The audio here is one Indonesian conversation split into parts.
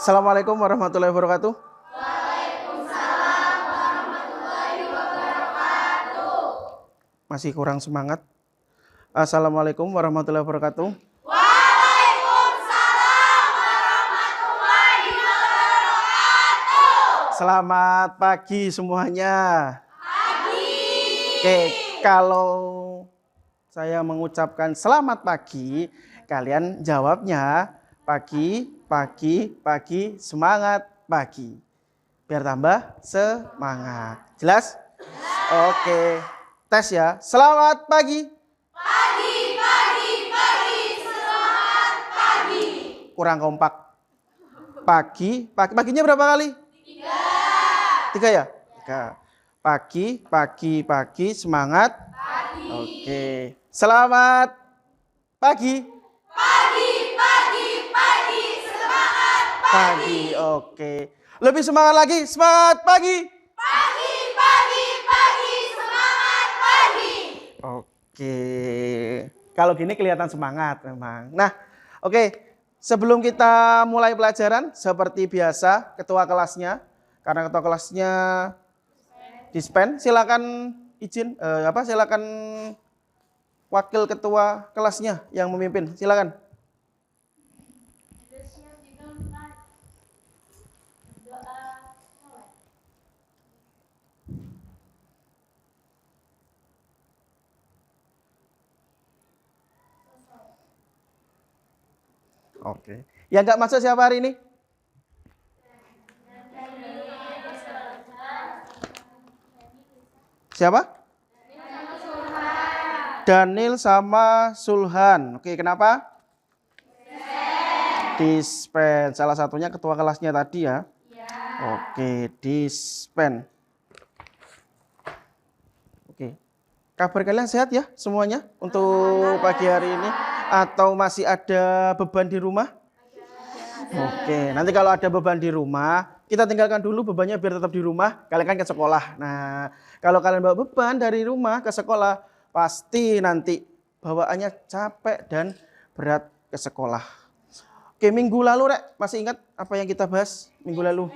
Assalamualaikum warahmatullahi wabarakatuh. Waalaikumsalam warahmatullahi wabarakatuh. Masih kurang semangat. Assalamualaikum warahmatullahi wabarakatuh. Waalaikumsalam warahmatullahi wabarakatuh. Selamat pagi semuanya. Pagi. Oke, kalau saya mengucapkan selamat pagi, kalian jawabnya pagi, pagi, pagi, semangat pagi. Biar tambah semangat. Jelas? Oke. Tes ya. Selamat pagi. Pagi, pagi, pagi, semangat pagi. Kurang kompak. Pagi, paginya berapa kali? 3 ya? 3. Pagi, pagi, pagi, semangat Pagi. Oke. Selamat pagi. Pagi, pagi, pagi, semangat Pagi, oke. Lebih semangat lagi, semangat pagi. Pagi, pagi, pagi, semangat pagi. Oke. Kalau gini kelihatan semangat memang. Nah, oke. Sebelum kita mulai pelajaran, seperti biasa, ketua kelasnya, karena ketua kelasnya dispen, silakan izin, silakan wakil ketua kelasnya yang memimpin, silakan. Oke. Yang nggak masuk siapa hari ini? Siapa? Daniel sama Sulhan. Oke, kenapa? Dispen. Salah satunya ketua kelasnya tadi ya. Oke, dispen. Oke. Kabar kalian sehat ya semuanya untuk pagi hari ini? Atau masih ada beban di rumah? Oke, nanti kalau ada beban di rumah, kita tinggalkan dulu bebannya biar tetap di rumah, kalian kan ke sekolah. Nah, kalau kalian bawa beban dari rumah ke sekolah, pasti nanti bawaannya capek dan berat ke sekolah. Oke, minggu lalu Rek, masih ingat apa yang kita bahas minggu lalu?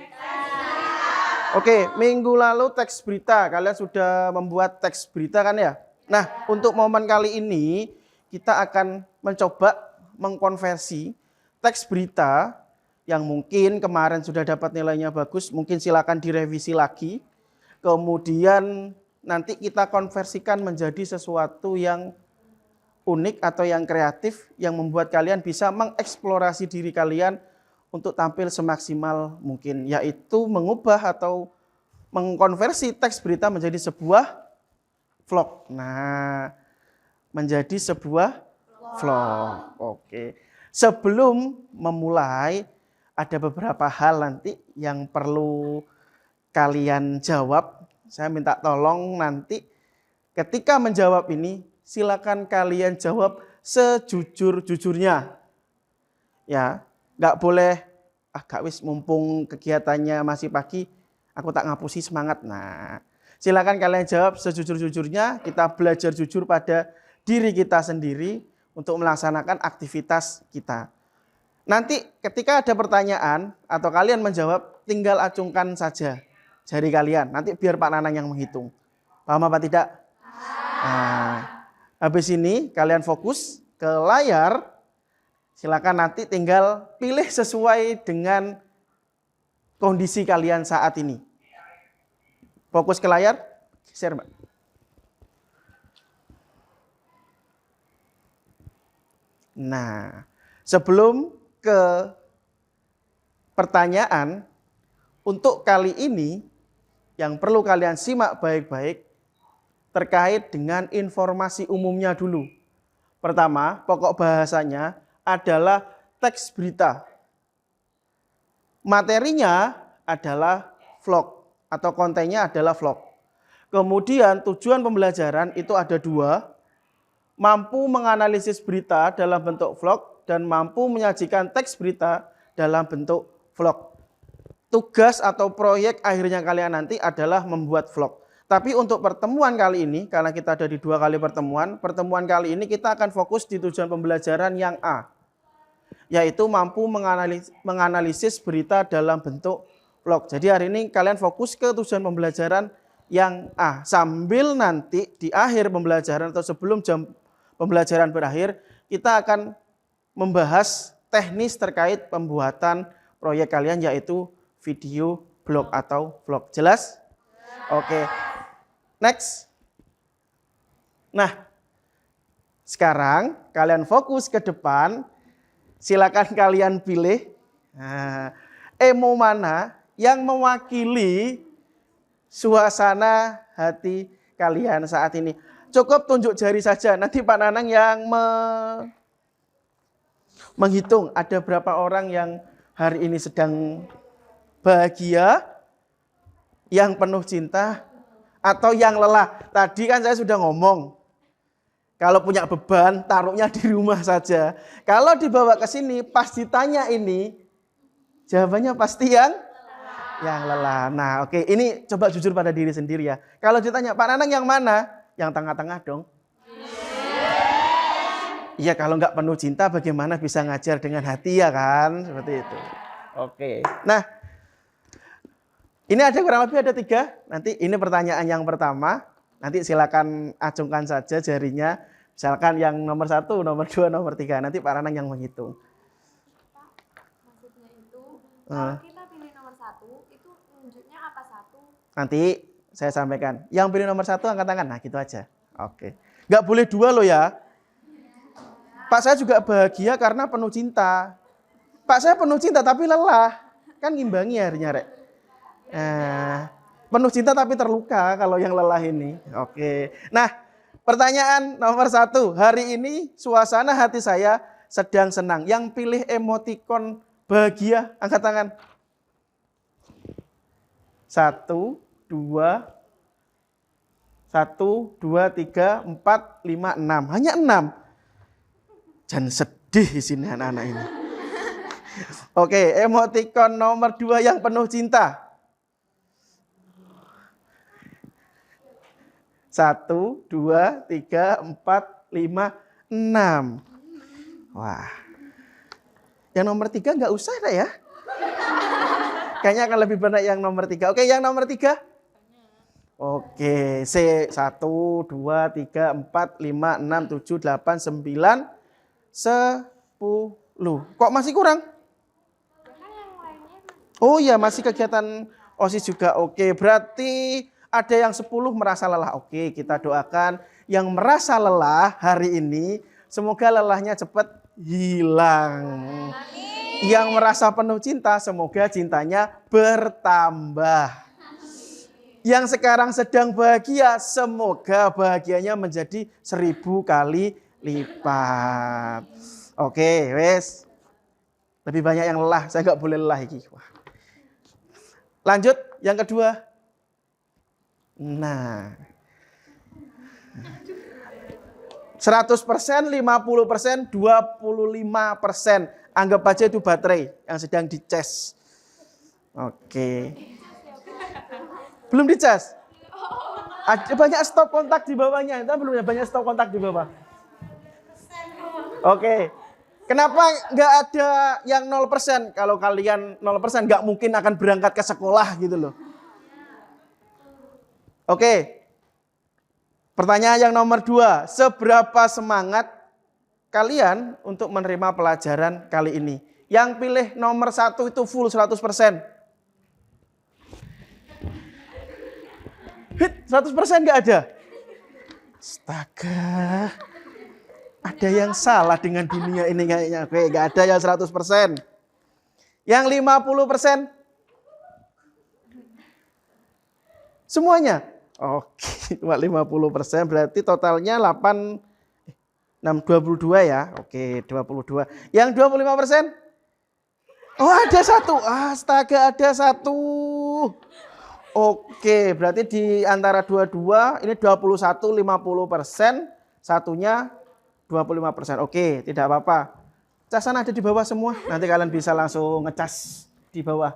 Oke, minggu lalu teks berita, kalian sudah membuat teks berita kan ya? Nah, untuk momen kali ini, kita akan mencoba mengkonversi teks berita yang mungkin kemarin sudah dapat nilainya bagus, mungkin silakan direvisi lagi. Kemudian nanti kita konversikan menjadi sesuatu yang unik atau yang kreatif yang membuat kalian bisa mengeksplorasi diri kalian untuk tampil semaksimal mungkin, yaitu mengubah atau mengkonversi teks berita menjadi sebuah vlog. Nah, menjadi sebuah vlog. Oke. Sebelum memulai, ada beberapa hal nanti yang perlu kalian jawab. Saya minta tolong nanti ketika menjawab ini, silakan kalian jawab sejujur-jujurnya. Ya, nggak boleh, gak wis mumpung kegiatannya masih pagi, aku tak ngapusi semangat. Nah, silakan kalian jawab sejujur-jujurnya, kita belajar jujur pada diri kita sendiri untuk melaksanakan aktivitas kita. Nanti ketika ada pertanyaan atau kalian menjawab, tinggal acungkan saja jari kalian. Nanti biar Pak Nanang yang menghitung. Paham apa tidak? Nah, habis ini kalian fokus ke layar. Silakan nanti tinggal pilih sesuai dengan kondisi kalian saat ini. Fokus ke layar, share Mbak. Nah, sebelum ke pertanyaan, untuk kali ini yang perlu kalian simak baik-baik terkait dengan informasi umumnya dulu. Pertama, pokok bahasanya adalah teks berita. Materinya adalah vlog atau kontennya adalah vlog. Kemudian tujuan pembelajaran itu ada 2. Mampu menganalisis berita dalam bentuk vlog dan mampu menyajikan teks berita dalam bentuk vlog. Tugas atau proyek akhirnya kalian nanti adalah membuat vlog. Tapi untuk pertemuan kali ini, karena kita ada di 2 kali pertemuan kali ini kita akan fokus di tujuan pembelajaran yang A. yaitu mampu menganalisis berita dalam bentuk vlog. Jadi hari ini kalian fokus ke tujuan pembelajaran yang A. Sambil nanti di akhir pembelajaran atau sebelum jam pembelajaran berakhir, kita akan membahas teknis terkait pembuatan proyek kalian, yaitu video blog atau vlog. Jelas? Oke. Next. Nah, sekarang kalian fokus ke depan. Silakan kalian pilih emo mana yang mewakili suasana hati kalian saat ini. Cukup tunjuk jari saja. Nanti Pak Nanang yang menghitung ada berapa orang yang hari ini sedang bahagia, yang penuh cinta, atau yang lelah. Tadi kan saya sudah ngomong, kalau punya beban, taruhnya di rumah saja. Kalau dibawa ke sini, pas ditanya ini, jawabannya pasti yang lelah. Nah, oke, ini coba jujur pada diri sendiri ya. Kalau ditanya, Pak Nanang yang mana? Yang tengah-tengah dong. Iya, kalau nggak penuh cinta, bagaimana bisa ngajar dengan hati ya kan? Seperti itu. Oke. Nah, ini ada kurang lebih ada 3. Nanti ini pertanyaan yang pertama. Nanti silakan acungkan saja jarinya. Misalkan yang nomor 1, nomor 2, nomor 3. Nanti Pak Nanang yang menghitung. Maksudnya itu, kalau kita pilih nomor 1, itu nunjuknya apa 1? Nanti saya sampaikan. Yang pilih nomor 1 angkat tangan. Nah, gitu aja. Oke. Nggak boleh 2 loh ya. Pak saya juga bahagia karena penuh cinta. Pak saya penuh cinta tapi lelah. Kan ngimbangi harinya, Rek. Penuh cinta tapi terluka kalau yang lelah ini. Oke. Nah, pertanyaan nomor 1. Hari ini suasana hati saya sedang senang. Yang pilih emotikon bahagia, angkat tangan. 1, 2, 3, 4, 5, 6. Hanya 6. Jangan sedih di sini anak-anak ini. Oke, emotikon nomor 2 yang penuh cinta. 1, 2, 3, 4, 5, 6. Wah. Yang nomor 3 nggak usah ya. Kayaknya akan lebih banyak yang nomor 3. Oke, yang nomor 3. Oke, 1, 2, 3, 4, 5, 6, 7, 8, 9, 10. Kok masih kurang? Oh iya, masih kegiatan OSIS juga. Oke, berarti ada yang 10 merasa lelah. Oke, kita doakan yang merasa lelah hari ini, semoga lelahnya cepat hilang. Amin. Yang merasa penuh cinta, semoga cintanya bertambah. Yang sekarang sedang bahagia, semoga bahagianya menjadi 1000 kali lipat. Oke, wes. Lebih banyak yang lelah, saya nggak boleh lelah iki. Wah. Lanjut, yang kedua. Nah. 100%, 50%, 25%. Anggap aja itu baterai yang sedang dicas. Oke. Belum dicas? Ada banyak stop kontak di bawahnya. Itu belum banyak stop kontak di bawah. Oke. Kenapa nggak ada yang 0%? Kalau kalian 0% nggak mungkin akan berangkat ke sekolah gitu loh. Oke. Pertanyaan yang nomor 2. Seberapa semangat kalian untuk menerima pelajaran kali ini? Yang pilih nomor 1 itu full 100%. Hit, 100% nggak ada? Astaga. Ada yang salah dengan dunia ini kayaknya. Oke, nggak ada yang 100%. Yang 50%? Semuanya? Oke, cuma 50%. Berarti totalnya 22 ya. Oke, 22. Yang 25%? Oh, ada 1. Astaga, ada 1. Oke, berarti di antara 22, ini 21, 50%. Satunya 25%. Oke, tidak apa-apa. Casan ada di bawah semua. Nanti kalian bisa langsung ngecas di bawah.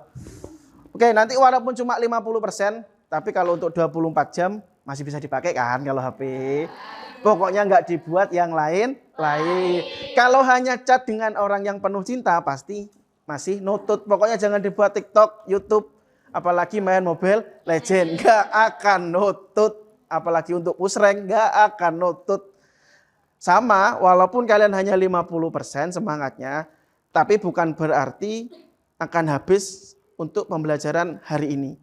Oke, nanti walaupun cuma 50%, tapi kalau untuk 24 jam masih bisa dipakai kan kalau HP. Pokoknya nggak dibuat yang lain lain. Kalau hanya chat dengan orang yang penuh cinta pasti masih nutut. Pokoknya jangan dibuat TikTok, YouTube, apalagi main Mobile Legend, nggak akan nutut. Apalagi untuk push rank, nggak akan nutut. Sama, walaupun kalian hanya 50% semangatnya, tapi bukan berarti akan habis untuk pembelajaran hari ini.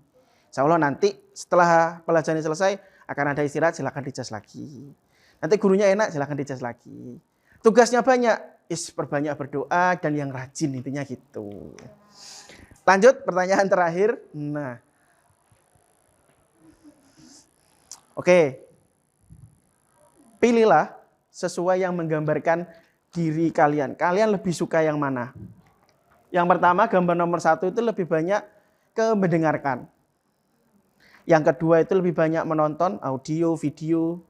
Insya Allah nanti setelah pelajaran ini selesai, akan ada istirahat, silakan dicas lagi. Nanti gurunya enak, silakan dicas lagi. Tugasnya banyak, perbanyak berdoa dan yang rajin, intinya gitu. Lanjut, pertanyaan terakhir. Nah, oke. Pilihlah sesuai yang menggambarkan diri kalian. Kalian lebih suka yang mana? Yang pertama, gambar nomor 1 itu lebih banyak ke mendengarkan. Yang kedua itu lebih banyak menonton audio, video,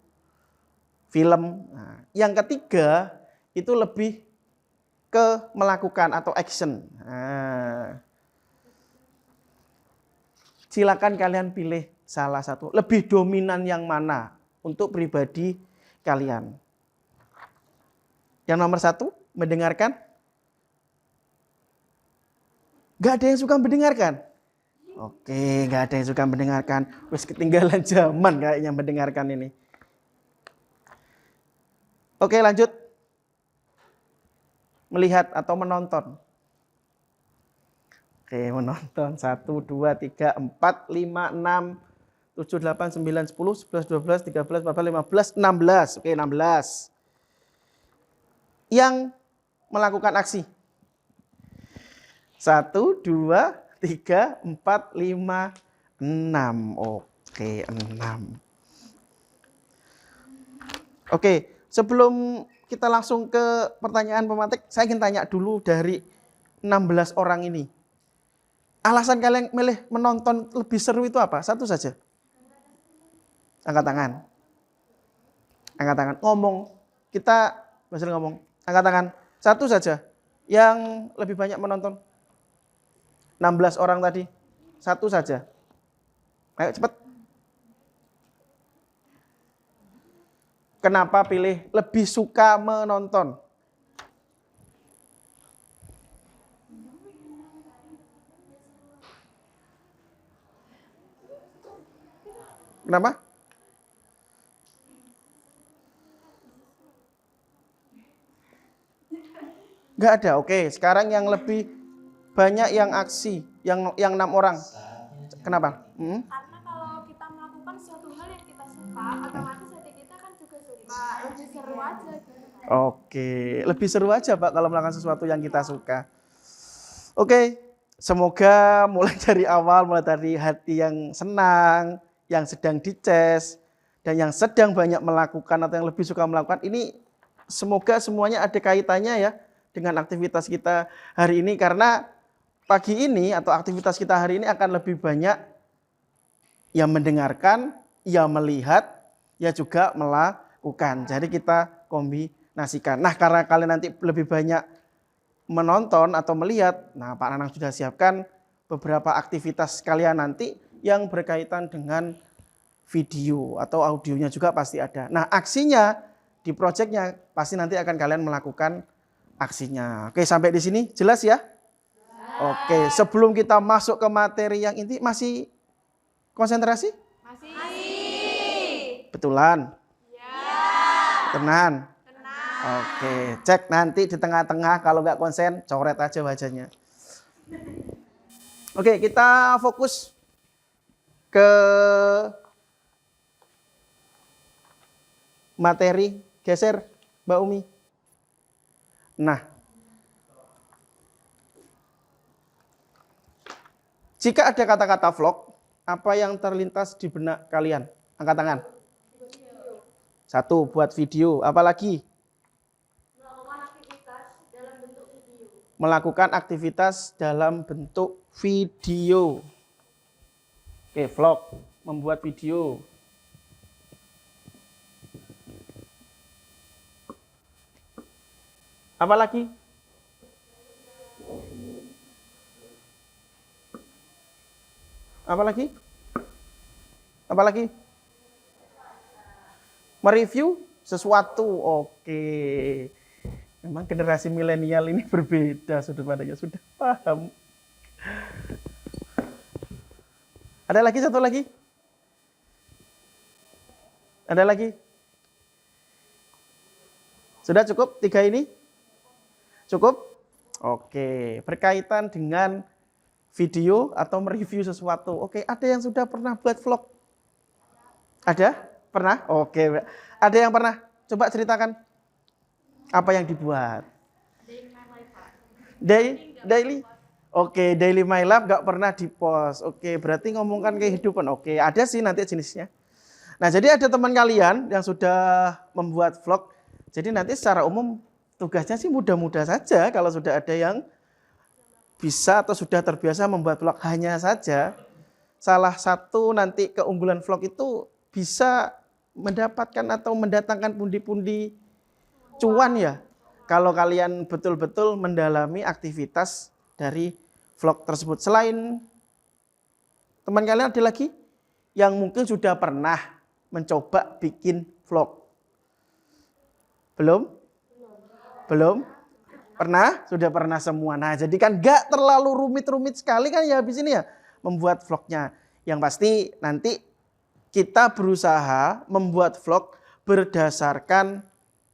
film. Nah, yang ketiga itu lebih ke melakukan atau action. Nah, silakan kalian pilih salah satu. Lebih dominan yang mana untuk pribadi kalian? Yang nomor 1, mendengarkan. Gak ada yang suka mendengarkan. Oke, gak ada yang suka mendengarkan. Wes ketinggalan zaman kayaknya mendengarkan ini. Oke, lanjut. Melihat atau menonton. Oke, menonton. 1, 2, 3, 4, 5, 6, 7, 8, 9, 10, 11, 12, 13, 14, 15, 16. Oke, 16. Yang melakukan aksi. 1, 2, 3, 4, 5, 6. Oke, 6. Oke, sebelum kita langsung ke pertanyaan pemantik, saya ingin tanya dulu dari 16 orang ini. Alasan kalian milih menonton lebih seru itu apa? Satu saja. Angkat tangan. Angkat tangan. Ngomong. Kita masih ngomong. Angkat tangan. Satu saja. Yang lebih banyak menonton. 16 orang tadi. Satu saja. Ayo cepat. Kenapa pilih lebih suka menonton? Kenapa? Enggak ada. Oke, sekarang yang lebih banyak yang aksi, yang 6 orang. Kenapa? Karena kalau kita melakukan suatu hal yang kita suka, otomatis hati kita kan juga suka. Lebih seru aja. Oke, lebih seru aja Pak kalau melakukan sesuatu yang kita suka. Oke, semoga mulai dari awal, mulai dari hati yang senang, yang sedang dices, dan yang sedang banyak melakukan atau yang lebih suka melakukan, ini semoga semuanya ada kaitannya ya dengan aktivitas kita hari ini. Karena pagi ini atau aktivitas kita hari ini akan lebih banyak yang mendengarkan, yang melihat, ya juga melakukan. Jadi kita kombinasikan. Nah, karena kalian nanti lebih banyak menonton atau melihat, nah Pak Nanang sudah siapkan beberapa aktivitas kalian nanti yang berkaitan dengan video atau audionya juga pasti ada. Nah, aksinya di proyeknya pasti nanti akan kalian melakukan aksinya. Oke, sampai di sini jelas ya? Oke, sebelum kita masuk ke materi yang inti, masih konsentrasi? Masih. Betulan? Ya. Tenan? Tenang. Oke, cek nanti di tengah-tengah, kalau nggak konsen, coret aja wajahnya. Oke, kita fokus ke materi. Geser, Mbak Umi. Nah, jika ada kata-kata vlog, apa yang terlintas di benak kalian? Angkat tangan. 1, buat video. Apa lagi? Melakukan aktivitas dalam bentuk video. Oke, vlog, membuat video. Apa lagi? Apa lagi? Apa lagi? Mereview sesuatu. Oke. Memang generasi milenial ini berbeda sudut pandangnya, sudah paham. Ada lagi, satu lagi? Ada lagi? Sudah cukup 3 ini? Cukup? Oke, berkaitan dengan video atau mereview sesuatu. Oke, ada yang sudah pernah buat vlog? Ada? Pernah? Oke, ada yang pernah? Coba ceritakan. Apa yang dibuat? Daily? Oke, daily my life nggak pernah di-post. Oke, berarti ngomongkan kehidupan. Oke, ada sih nanti jenisnya. Nah, jadi ada teman kalian yang sudah membuat vlog. Jadi nanti secara umum tugasnya sih mudah-mudah saja kalau sudah ada yang bisa atau sudah terbiasa membuat vlog. Hanya saja salah satu nanti keunggulan vlog itu bisa mendapatkan atau mendatangkan pundi-pundi cuan ya. Kalau kalian betul-betul mendalami aktivitas dari vlog tersebut. Selain teman kalian ada lagi yang mungkin sudah pernah mencoba bikin vlog? Belum? Belum? Pernah? Sudah pernah semua. Nah, jadi kan gak terlalu rumit-rumit sekali kan ya habis ini ya membuat vlognya. Yang pasti nanti kita berusaha membuat vlog berdasarkan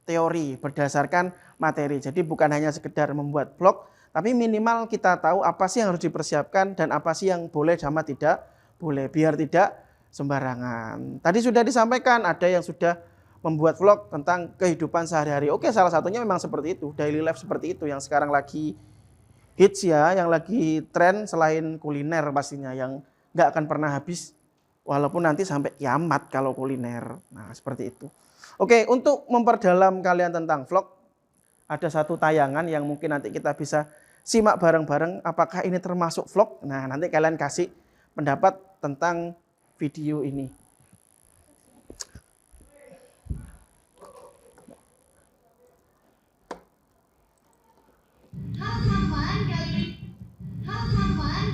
teori, berdasarkan materi. Jadi bukan hanya sekedar membuat vlog, tapi minimal kita tahu apa sih yang harus dipersiapkan dan apa sih yang boleh sama tidak boleh, biar tidak sembarangan. Tadi sudah disampaikan ada yang sudah membuat vlog tentang kehidupan sehari-hari. Oke, salah satunya memang seperti itu, daily life seperti itu yang sekarang lagi hits ya, yang lagi tren selain kuliner pastinya yang nggak akan pernah habis walaupun nanti sampai kiamat kalau kuliner. Nah, seperti itu. Oke, untuk memperdalam kalian tentang vlog, ada satu tayangan yang mungkin nanti kita bisa simak bareng-bareng apakah ini termasuk vlog. Nah, nanti kalian kasih pendapat tentang video ini. Halo teman-teman,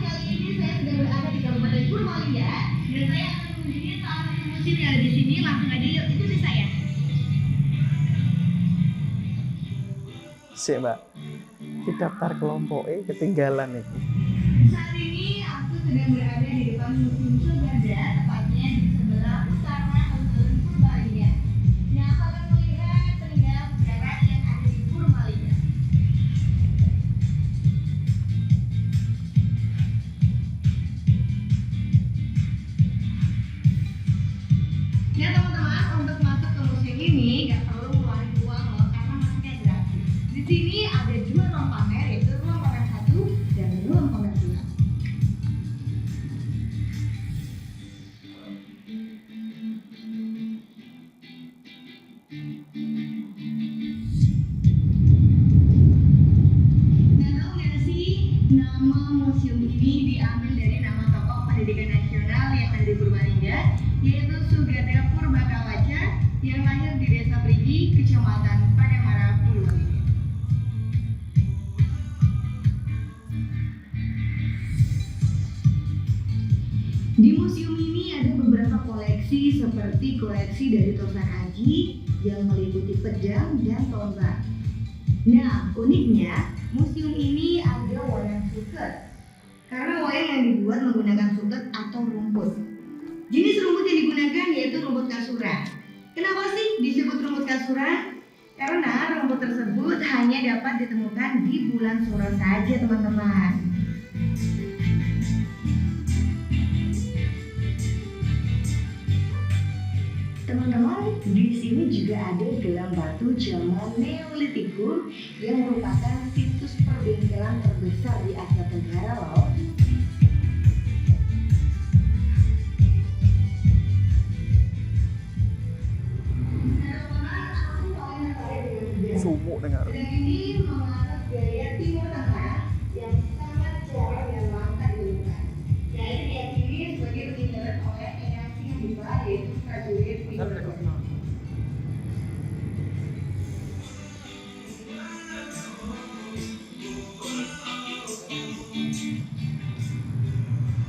kali ini saya sedang berada di Kabupaten Purbalingga dan saya akan mengunjungi salah satu museum yang ada di sini. Langsung aja yuk, ikuti saya. Sik, Mbak. Di daftar kelompok ketinggalan nih. Saat ini aku sedang berada di depan Museum Suganda, tepatnya di sebelah utara alun-alun Purbalingga. Nah, kalian melihat peninggalan sejarah yang ada di Purbalingga. Nah teman-teman, untuk masuk ke museum ini nggak perlu ngeluarin uang loh, karena masuknya gratis. Di sini ada 2 ruang pamer, yaitu ruang pamer 1 dan ruang pamer 2. Nah, tahu nggak sih, nama museum ini diambil dari nama tokoh pendidikan nasional yang ada di Purbalingga, yaitu Suganda Purbakawaca yang lahir di Desa Perigi, Kecamatan Padamara, Purbalingga. Di museum ini ada beberapa koleksi seperti koleksi dari Tosan Aji yang meliputi pedang dan tombak. Nah, uniknya museum ini ada wayang suket. Karena wayang yang dibuat menggunakan suket atau rumput. Jenis rumput yang digunakan yaitu rumput kasura. Kenapa sih disebut rumput kasura? Karena rumput tersebut hanya dapat ditemukan di bulan Suro saja, teman-teman. Teman-teman, di sini juga ada gelang batu zaman Neolitikum yang merupakan situs perbengkelan terbesar di Asia Tenggara loh. Sumuk dengar. Dan ini menganut gaya Timur Tengah yang sangat jarang dan langka ditemukan. Dan diyakini sebagai peninggalan oleh generasi yang kedua, yaitu prajurit Timur Tengah.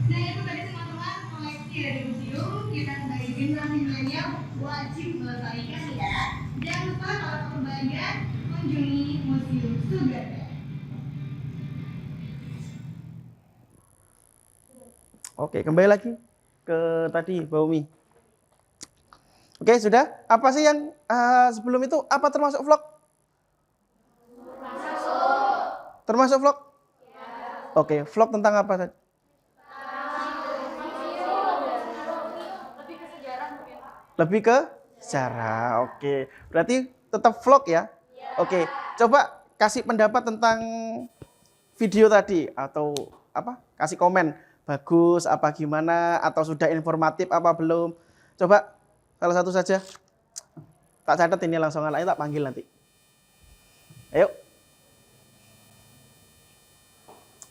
Nah itu tadi teman-teman koleksi dari museum. Kita sebagai generasi milenial wajib melestarikan ya. mengunjungi Museum Sugarda. Oke, kembali lagi ke tadi, Mbak Umi. Oke, sudah. Apa sih yang sebelum itu, apa termasuk vlog? Termasuk vlog? Oke, vlog tentang apa tadi? Lebih ke sejarah. Oke, berarti tetap vlog ya? Oke, coba kasih pendapat tentang video tadi atau apa? Kasih komen. Bagus apa gimana atau sudah informatif apa belum? Coba salah satu saja. Tak catat ini langsung aja tak panggil nanti. Ayo.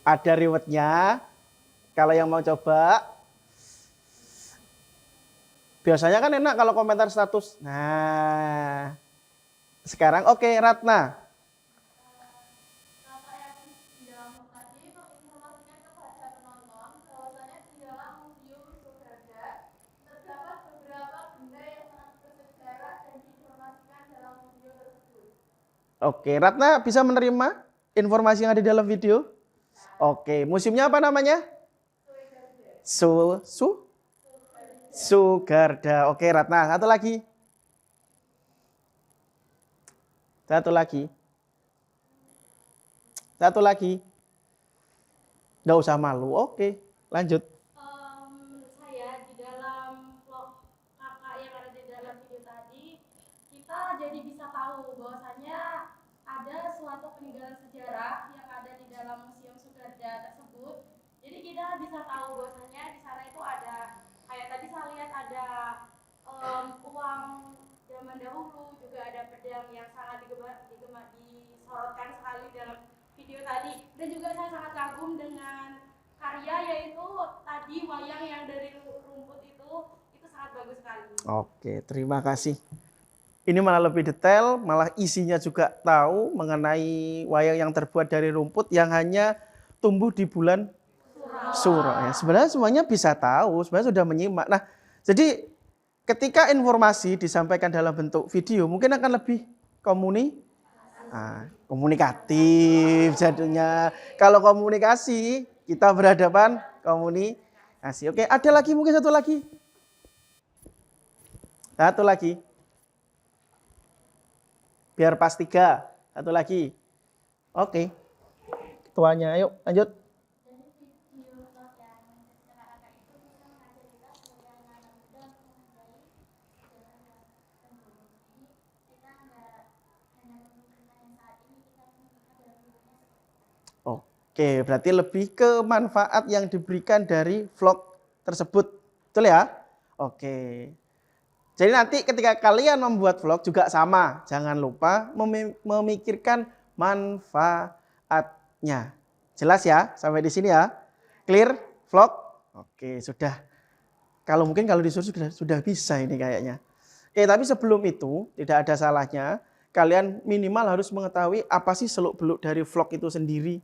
Ada rewardnya. Kalau yang mau coba, biasanya kan enak kalau komentar status. Nah, sekarang oke, Ratna. Oke, Ratna bisa menerima informasi yang ada di dalam video? Oke, museumnya apa namanya? Sugarda. Oke, Ratna. Satu lagi. Satu lagi. Satu lagi. Nggak usah malu. Oke, lanjut. Saya di dalam vlog kakak yang ada di dalam video tadi, kita jadi bisa tahu bahwasannya ada suatu peninggalan sejarah yang ada di dalam Museum Sugarda tersebut. Jadi kita bisa tahu bahwasannya di sana itu ada, kayak tadi saya lihat ada uang zaman dahulu, juga ada pedang yang sangat disorotkan sekali dalam video tadi. Dan juga saya sangat kagum dengan karya, yaitu tadi wayang yang dari rumput itu sangat bagus sekali. Oke, terima kasih. Ini malah lebih detail, malah isinya juga tahu mengenai wayang yang terbuat dari rumput yang hanya tumbuh di bulan Suro. Ya, sebenarnya semuanya bisa tahu, sebenarnya sudah menyimak. Nah, jadi ketika informasi disampaikan dalam bentuk video, mungkin akan lebih komunikatif jadinya. Kalau komunikasi, kita berhadapan komunikasi. Oke, ada lagi mungkin satu lagi. Satu lagi. Biar pas 3. Satu lagi. Oke. Ketuanya, ayo lanjut. Oke, berarti lebih ke manfaat yang diberikan dari vlog tersebut. Betul ya? Oke. Jadi nanti ketika kalian membuat vlog juga sama. Jangan lupa memikirkan manfaatnya. Jelas ya? Sampai di sini ya? Clear vlog? Oke, sudah. Kalau disuruh sudah bisa ini kayaknya. Oke, tapi sebelum itu tidak ada salahnya kalian minimal harus mengetahui apa sih seluk-beluk dari vlog itu sendiri.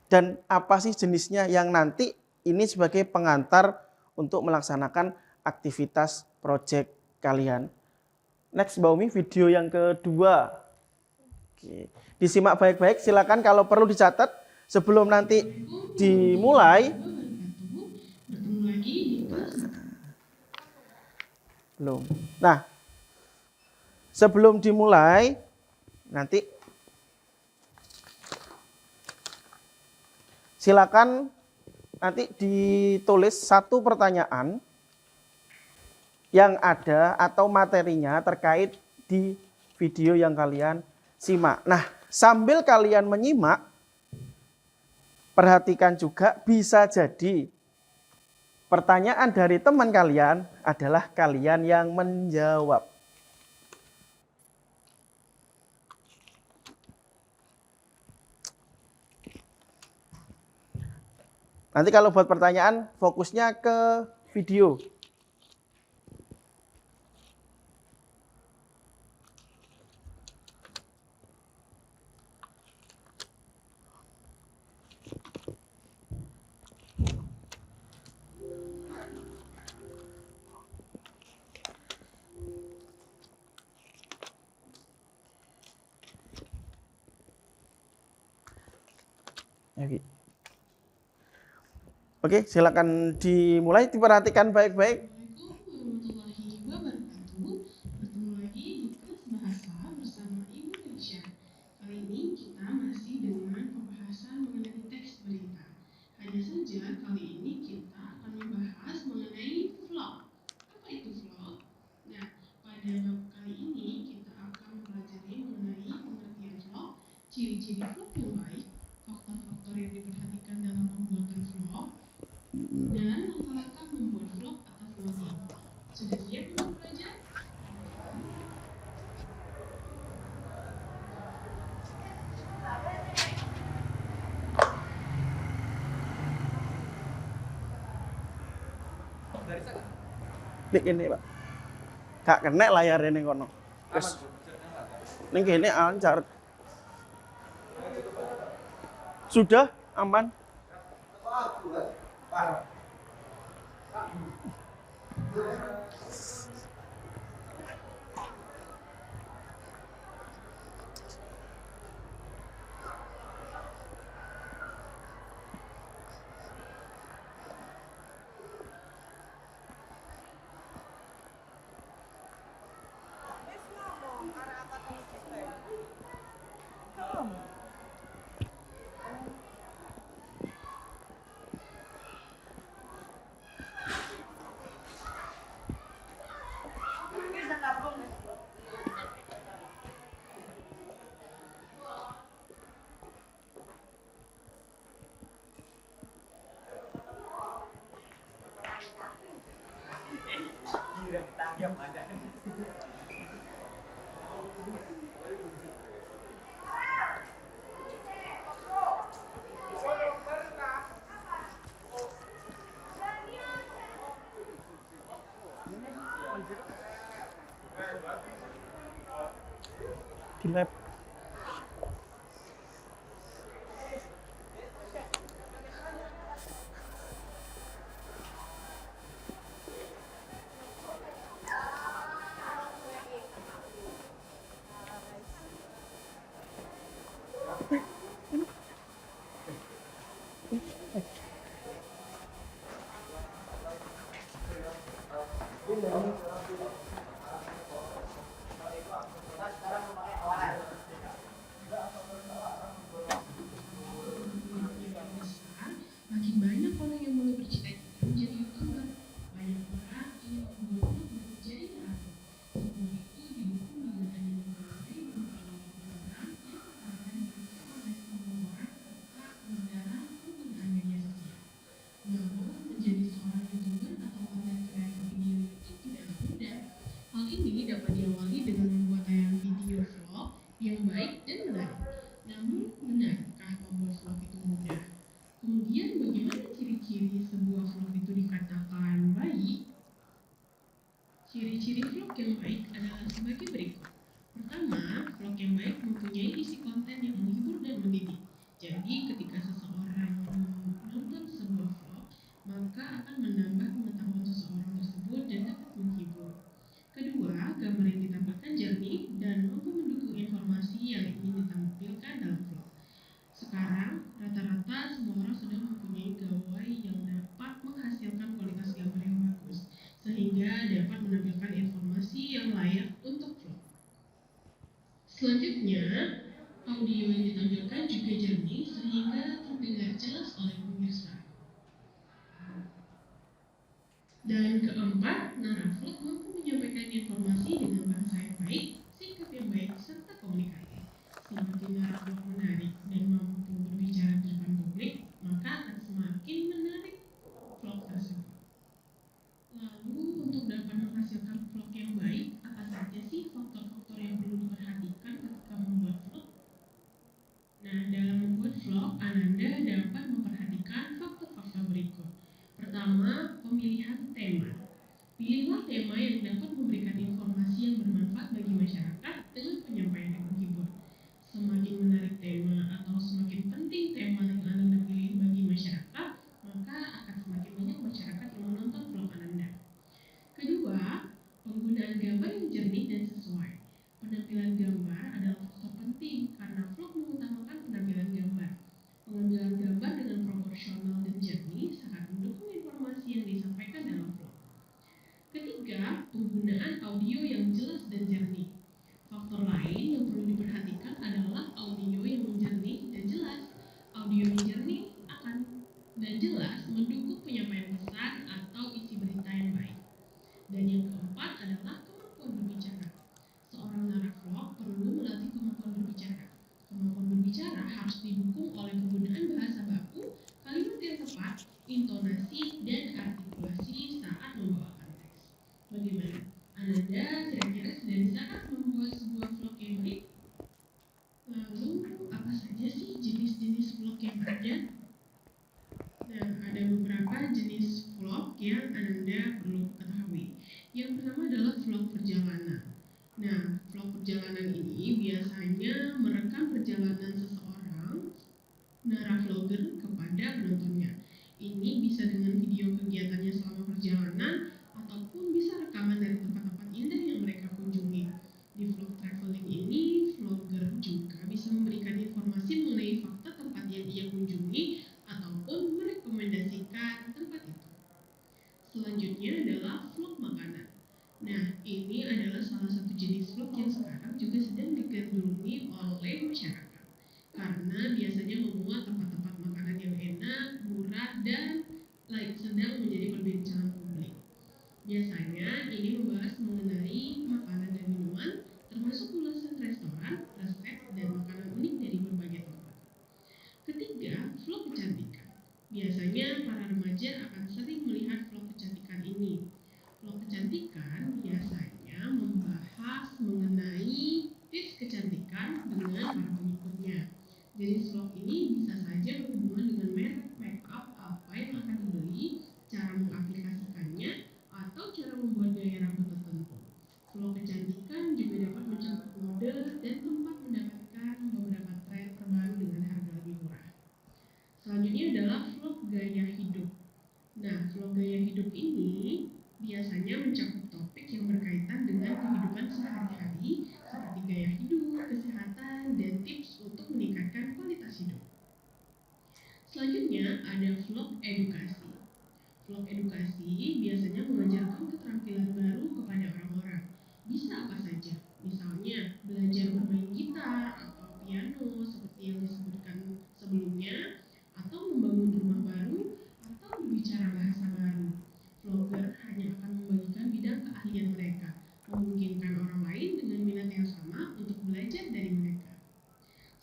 Dan apa sih jenisnya yang nanti ini sebagai pengantar untuk melaksanakan aktivitas proyek kalian. Next Mbak Umi, video yang kedua. Oke. Disimak baik-baik, silakan kalau perlu dicatat sebelum nanti dimulai. Belum. Nah, sebelum dimulai nanti silakan nanti ditulis satu pertanyaan yang ada atau materinya terkait di video yang kalian simak. Nah, sambil kalian menyimak, perhatikan juga bisa jadi pertanyaan dari teman kalian adalah kalian yang menjawab. Nanti kalau buat pertanyaan, fokusnya ke video. Oke, silakan dimulai, diperhatikan baik-baik. Assalamualaikum warahmatullahi wabarakatuh. Bertemu lagi di kelas bahasa bersama Ibu Felicia. Kali ini kita masih dengan pembahasan mengenai teks berita. Hanya saja kali ini kita akan membahas mengenai vlog. Apa itu vlog? Nah, pada bab kali ini kita akan mempelajari mengenai pengertian vlog, ciri-ciri vlog yang baik, faktor-faktor yang diperhatikan dalam pembuatan vlog, dan langkah-langkah membuat vlog atau vlogging. Sudah siap untuk belajar? Ini Pak. Gak kena layarnya ning kono. Wis. Ning kene lancar. Sudah aman. Di lab. Makin banyak orang yang mulai bercita-cita menjadi YouTuber. Banyak orang ingin membuat vlog dan menjadi narator. Semua itu didukung dengan adanya berbagai program yang akan diberikan oleh semua orang serta mendorong penggunaan media sosial. Namun, menjadi seorang YouTuber atau konten kreator video YouTube tidaklah mudah. Hal ini dapat diawali dengan membuat tayangan video vlog yang baik dan menarik. Namun, benarkah membuat vlog itu mudah? Kemudian bagaimana ciri-ciri sebuah vlog itu dikatakan baik? Ciri-ciri vlog yang baik adalah sebagai berikut. Pertama, vlog yang baik mempunyai isi konten yang menghibur dan mendidik. Jadi ketika seseorang menonton sebuah vlog, maka akan menambah pengetahuan seseorang tersebut dan dapat menghibur. Kedua, gambar yang ditampilkan jernih dan mampu mendukung informasi yang ingin ditampilkan dalam vlog. Sekarang, rata-rata semua orang sudah mempunyai gawai yang dapat menghasilkan kualitas gambar yang bagus, sehingga dapat menampilkan informasi yang layak untuk vlog. Selanjutnya, audio yang ditampilkan juga jernih, sehingga terdengar jelas oleh pemirsa. Dan keempat, narasvlog mampu menyampaikan informasi dengan bahasa yang baik, sikap yang baik, serta komunikasi. Semakin narasvlog menarik dan mampu berbicara di depan publik, maka akan semakin menarik vlog tersebut. Lalu, untuk dapat menghasilkan vlog yang baik, apa saja sih faktor-faktor yang perlu diperhatikan ketika membuat vlog? Nah, dalam membuat vlog, Ananda dapat memperhatikan faktor-faktor berikut. Pertama, pemilihan tema. Pilihlah tema yang dapat memberikan informasi yang bermanfaat bagi masyarakat dengan penyampaian yang menghibur. Semakin menarik tema atau semakin penting tema yang Ananda pilih bagi masyarakat, maka akan semakin banyak masyarakat yang menonton vlog Ananda. Kedua, penggunaan gambar yang jernih dan sesuai. Penampilan gambar adalah faktor penting karena vlog mengutamakan penampilan gambar. Pengambilan gambar ada beberapa jenis vlog yang Ananda perlu ketahui. Yang pertama adalah vlog perjalanan. Nah, vlog perjalanan ini biasanya merekam perjalanan seseorang, vlogger, kepada penontonnya. Ini bisa dengan video kegiatannya selama perjalanan, ataupun bisa rekaman dari tempat-tempat indah yang mereka kunjungi. Di vlog traveling ini, vlogger juga bisa memberikan informasi mengenai fakta tempat yang ia kunjungi ataupun merekomendasikan tempat itu. Selanjutnya adalah vlog makanan. Nah, ini adalah salah satu jenis vlog yang sekarang juga sedang digandrungi oleh masyarakat. Karena biasanya memuat tempat-tempat makanan yang enak, murah, dan sedang menjadi perbincangan publik. Biasanya ini membahas mengenai makanan dan minuman, termasuk ulasan restoran, resep, dan makanan unik dari berbagai tempat. Ketiga, vlog kecantikan. Biasanya para remaja akan sering melihat vlog kecantikan ini. Vlog kecantikan biasanya membahas mengenai tips kecantikan dengan para pengikutnya. Jenis vlog ini bisa saja berhubungan dengan merek makeup apa yang akan dibeli, cara mengaplikasikannya, atau cara membuat gaya rambut tertentu. Vlog kecantikan juga dapat mencakup mode dan tempat mendapatkan beberapa tren terbaru dengan harga lebih murah. Selanjutnya adalah vlog gaya hidup. Nah, vlog gaya hidup ini biasanya mencakup topik yang berkaitan dengan kehidupan sehari-hari seperti gaya hidup, kesehatan, dan tips untuk meningkatkan kualitas hidup. Selanjutnya ada vlog edukasi. Vlog edukasi biasanya mengajarkan keterampilan baru kepada orang-orang. Bisa apa saja, misalnya belajar bermain gitar atau piano seperti yang disebutkan sebelumnya, atau membangun rumah baru, atau berbicara bahasa baru. Vlogger hanya akan membagikan bidang keahlian mereka, memungkinkan orang lain dengan minat yang sama untuk belajar dari mereka.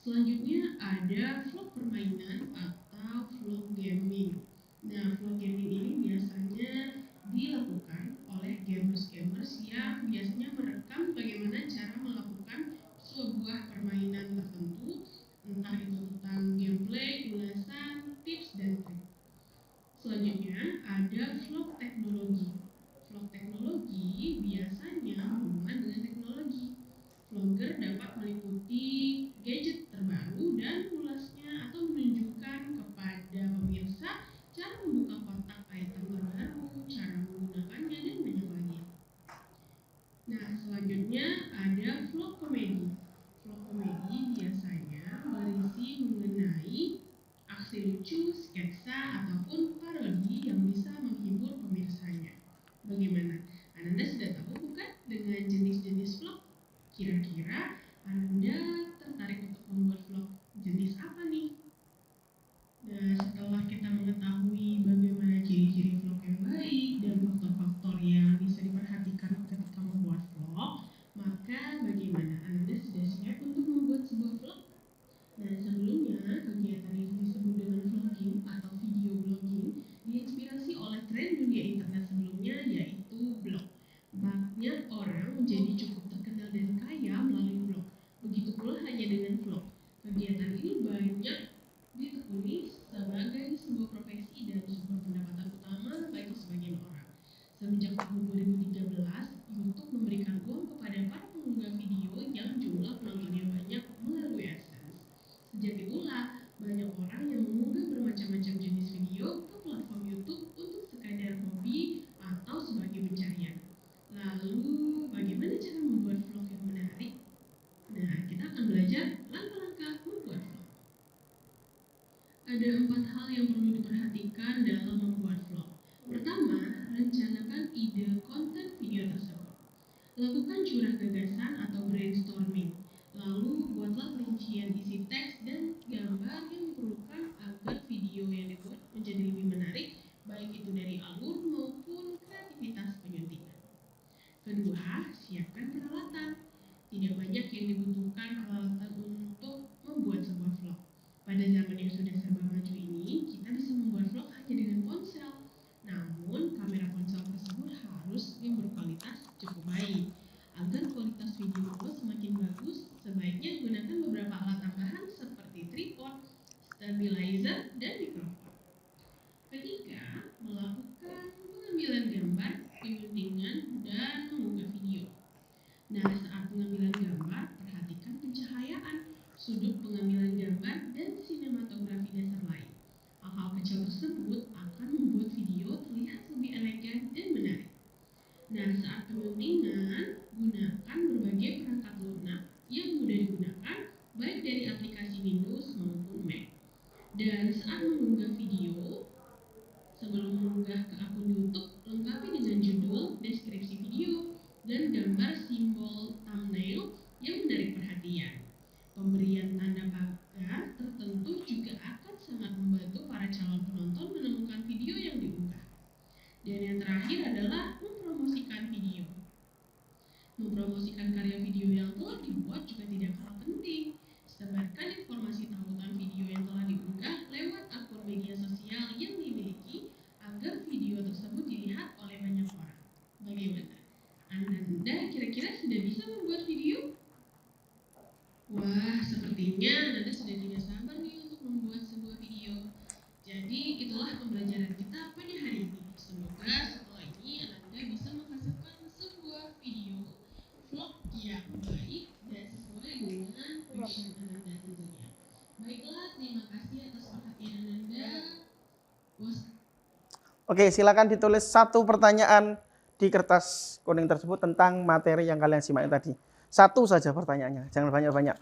Selanjutnya ada vlog permainan atau vlog gaming. Nah, vlog gaming ini biasanya dilakukan oleh gamers-gamers yang biasanya merekam bagaimana cara melakukan sebuah permainan tertentu, entah itu tentang gameplay, ulasan, tips, dan trik. Selanjutnya ada vlog teknologi. Vlog teknologi biasanya berhubungan dengan teknologi. Vlogger dapat meliputi gadget terbaru dan mengulasnya atau menunjukkan kepada pemirsa cara membuka kotak item terbaru, cara menggunakannya, dan banyak lagi. Nah, selanjutnya ada vlog komedi. Vlog komedi biasanya berisi mengenai aksi lucu, sketsa, ataupun parodi yang bisa menghibur pemirsanya. Bagaimana? Anda sudah tahu bukan dengan jenis-jenis vlog? Kira-kira Anda tertarik untuk membuat vlog jenis apa nih? Nah, setelah kita mengetahui bagaimana ciri-ciri vlog yang baik dan faktor-faktor yang bisa diperhatikan ketika membuat vlog, maka bagaimana Anda sudah siap untuk membuat sebuah vlog? Nah, sebelumnya kegiatan yang disebut dengan vlogging atau video blogging diinspirasi oleh tren dunia internet sebelumnya, yaitu blog. Banyak orang menjadi cukup terkenal dan kaya melalui blog. Begitu pula hanya dengan vlog. Kegiatan ini banyak ditekuni sebagai sebuah profesi dan sumber pendapatan utama bagi sebagian orang. Semenjak tahun 2013, YouTube memberikan uang kepada para pengunggah video yang jumlah penontonnya banyak melalui AdSense. Sejak itulah, banyak orang yang mengunggah bermacam-macam jenis video ke platform YouTube untuk sekadar hobi atau sebagai pencarian. Lalu, bagaimana cara membuat vlog yang menarik? Nah, kita akan belajar langkah-langkah membuat vlog. Ada 4 hal yang perlu diperhatikan dalam membuat vlog. Pertama, rencanakan ide konten video tersebut. Lakukan curah gagasan atau brainstorming. Lalu, buatlah perincian isi teks dan gambar yang diperlukan agar video yang dibuat menjadi lebih menarik, baik itu dari alur maupun kreativitas penyuntingan. Kedua, siapkan peralatan. Tidak banyak yang dibutuhkan peralatan untuk membuat sebuah vlog. Pada zaman yang sudah serba maju ini, kita bisa membuat vlog hanya dengan ponsel. Namun, kamera ponsel tersebut harus yang berkualitas cukup baik. Agar kualitas video semakin bagus, sebaiknya gunakan beberapa alat tambahan seperti tripod, stabilizer, pengambilan gambar, dan sinematografi dasar lain. Hal-hal kecil tersebut akan membuat video terlihat lebih elegan dan menarik. Nah, saat penguntingan, gunakan berbagai perangkat lunak yang mudah digunakan, baik dari aplikasi Windows maupun Mac. Dan saat mengunggah video, sebelum mengunggah ke akun YouTube, lengkapi dengan judul, deskripsi video, dan gambar simbol thumbnail yang menarik perhatian. Pemberian tanda pagar tertentu juga akan sangat membantu para calon penonton menemukan video yang diunggah. Dan yang terakhir adalah mempromosikan video. Mempromosikan karya video yang telah dibuat juga tidak kalah penting. Sebarkan informasi tautan video yang telah diunggah lewat akun media sosial yang dimiliki agar video tersebut dilihat oleh banyak orang. Bagaimana? Anda kira-kira sudah bisa membuat video? Wah, sepertinya Anda sudah tidak sabar nih untuk membuat sebuah video. Jadi, itulah pembelajaran kita pada hari ini. Semoga setelah ini Anda bisa menghasilkan sebuah video vlog yang baik dan sesuai dengan passion Anda tentunya. Baiklah, terima kasih atas perhatian Anda. Oke, silakan ditulis satu pertanyaan di kertas kuning tersebut tentang materi yang kalian simak tadi. Satu saja pertanyaannya, jangan banyak-banyak.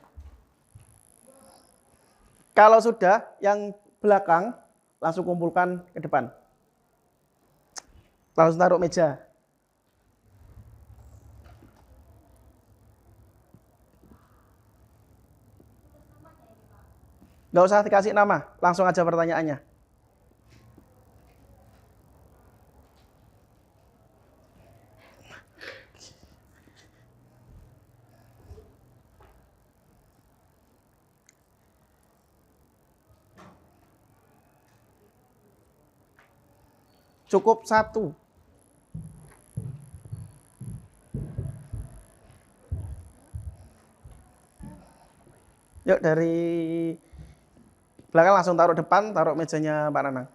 Kalau sudah, yang belakang langsung kumpulkan ke depan. Langsung taruh meja. Nggak usah dikasih nama, langsung aja pertanyaannya. Cukup satu. Yuk, dari belakang langsung taruh depan, taruh mejanya Pak Nanang.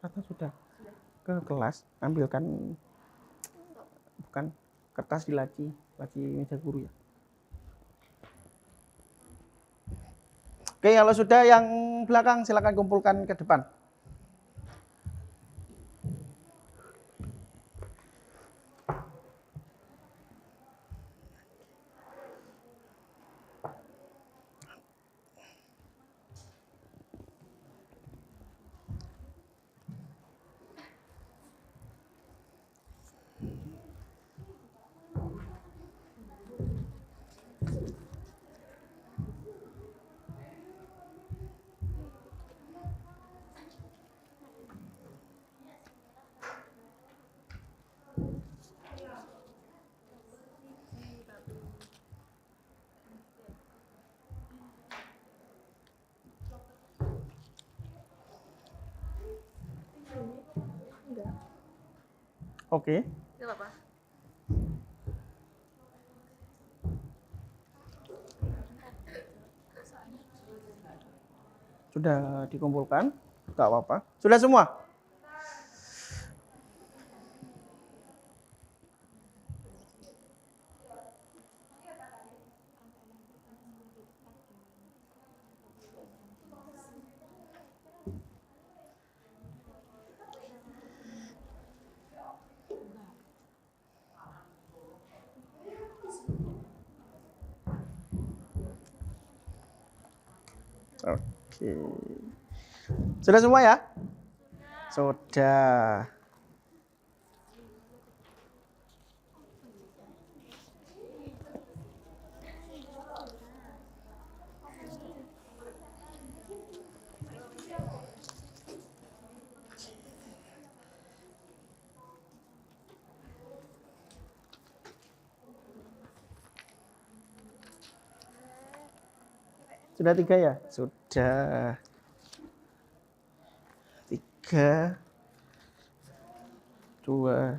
Atau sudah ke kelas, ambilkan bukan kertas di laci meja guru ya. Oke, kalau sudah yang belakang silakan kumpulkan ke depan. Oke. Sudah dikumpulkan? Enggak apa-apa. Sudah semua? Oke. Sudah semua ya? Sudah. Sudah 3 ya? Sudah. 3, 2.